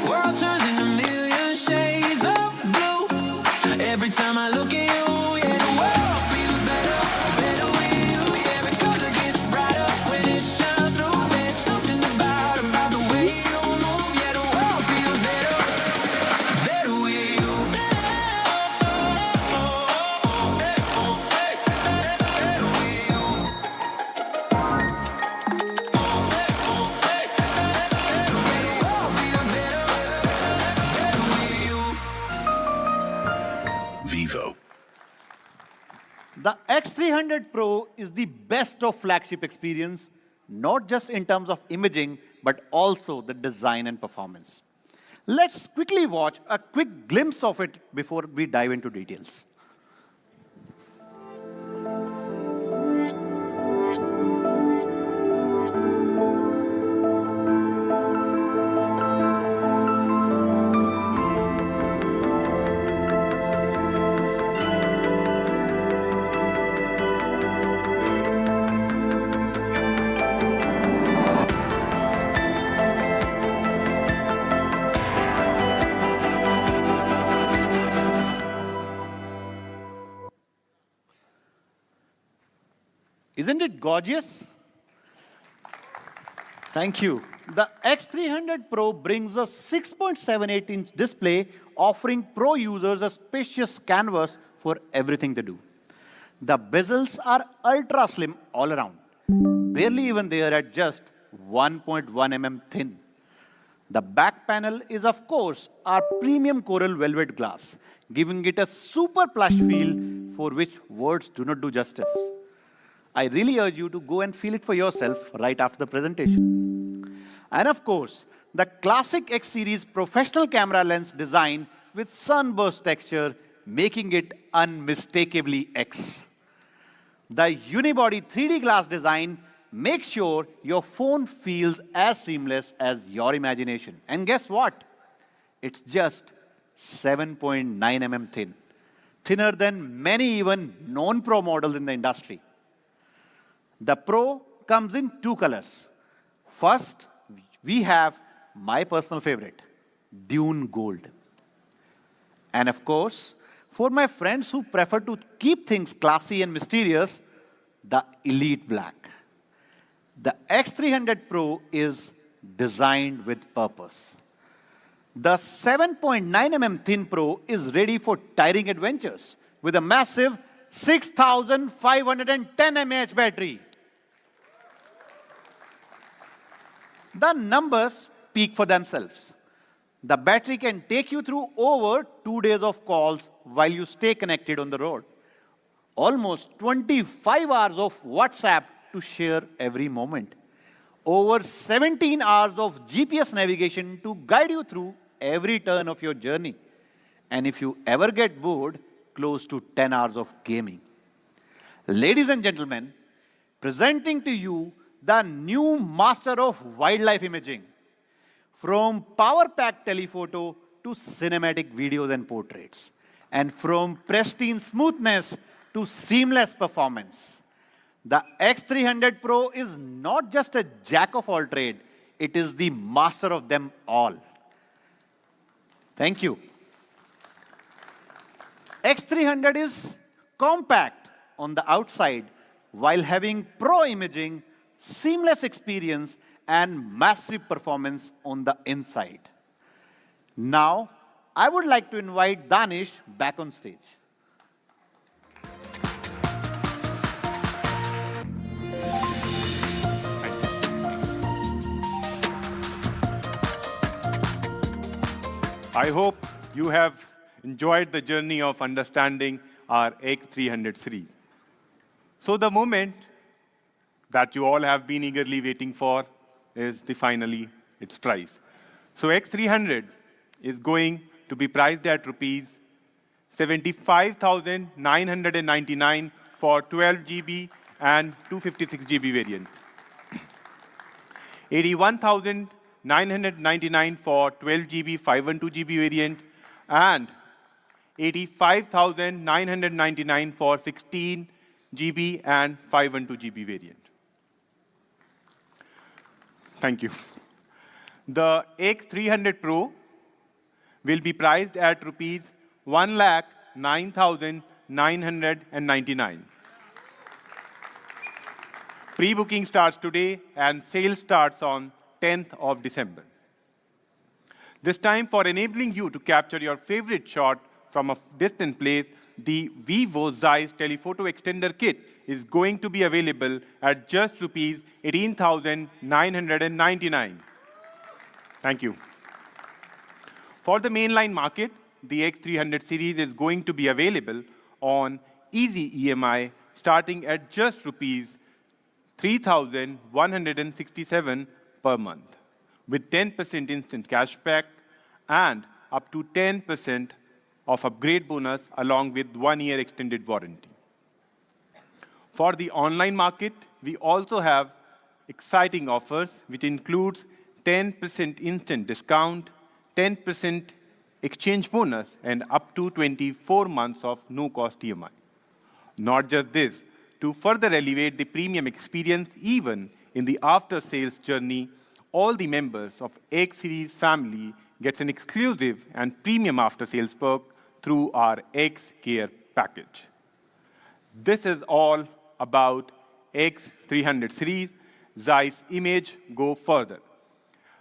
World turns into million shades of blue. Every time I look at you, yeah, the world feels better, better with you. Yeah, because it gets brighter when it shines through. There's something about the way you move. Yeah, the world feels better, better with you. Vivo. The X300 Pro is the best of flagship experience, not just in terms of imaging, but also the design and performance. Let's quickly watch a quick glimpse of it before we dive into details. Isn't it gorgeous? Thank you. The X300 Pro brings a 6.78-inch display, offering pro users a spacious canvas for everything they do. The bezels are ultra slim all around, barely even there at just 1.1 mm thin. The back panel is, of course, our premium coral velvet glass, giving it a super plush feel for which words do not do justice. I really urge you to go and feel it for yourself right after the presentation. And of course, the classic X series professional camera lens design with sunburst texture, making it unmistakably X. The unibody 3D glass design makes sure your phone feels as seamless as your imagination. And guess what? It's just 7.9 mm thin, thinner than many even non-pro models in the industry. The Pro comes in two colors. First, we have my personal favorite, Dune Gold. And of course, for my friends who prefer to keep things classy and mysterious, the Elite Black. The X300 Pro is designed with purpose. The 7.9 mm thin Pro is ready for tiring adventures with a massive 6,510 mAh battery. The numbers speak for themselves. The battery can take you through over 2 days of calls while you stay connected on the road. Almost 25 hours of WhatsApp to share every moment. over 17 hours of GPS navigation to guide you through every turn of your journey. And if you ever get bored, close to 10 hours of gaming. Ladies and gentlemen, presenting to you the new master of wildlife imaging. From power-packed telephoto to cinematic videos and portraits. And from pristine smoothness to seamless performance. The X300 Pro is not just a jack of all trades, it is the master of them all. Thank you. X300 is compact on the outside while having pro imaging, seamless experience, and massive performance on the inside. Now, I would like to invite Danish back on stage. I hope you have enjoyed the journey of understanding our X300 series. So the moment that you all have been eagerly waiting for is finally its price. So X300 is going to be priced at rupees 75,999 for 12 GB and 256 GB variant. 81,999 for 12 GB, 512 GB variant, and 85,999 for 16 GB and 512 GB variant. Thank you. The X300 Pro will be priced at rupees 1,09,999. Pre-booking starts today and sales starts on 10th of December. This time, for enabling you to capture your favorite shot from a distant place, the Vivo Zeiss Telephoto Extender Kit is going to be available at just rupees 18,999. Thank you. For the mainline market, the X300 series is going to be available on easy EMI starting at just rupees 3,167 per month, with 10% instant cashback and up to 10% of upgrade bonus along with 1 year extended warranty. For the online market, we also have exciting offers, which includes 10% instant discount, 10% exchange bonus, and up to 24 months of no-cost EMI. Not just this, to further elevate the premium experience even in the after-sales journey, all the members of X Series family gets an exclusive and premium after-sales perk through our X Care package. This is all about X300 series, Zeiss Image Go Further.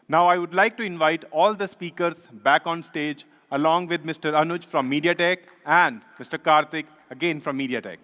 Now I would like to invite all the speakers back on stage along with Mr. Anuj from MediaTek and Mr. Karthik again from MediaTek.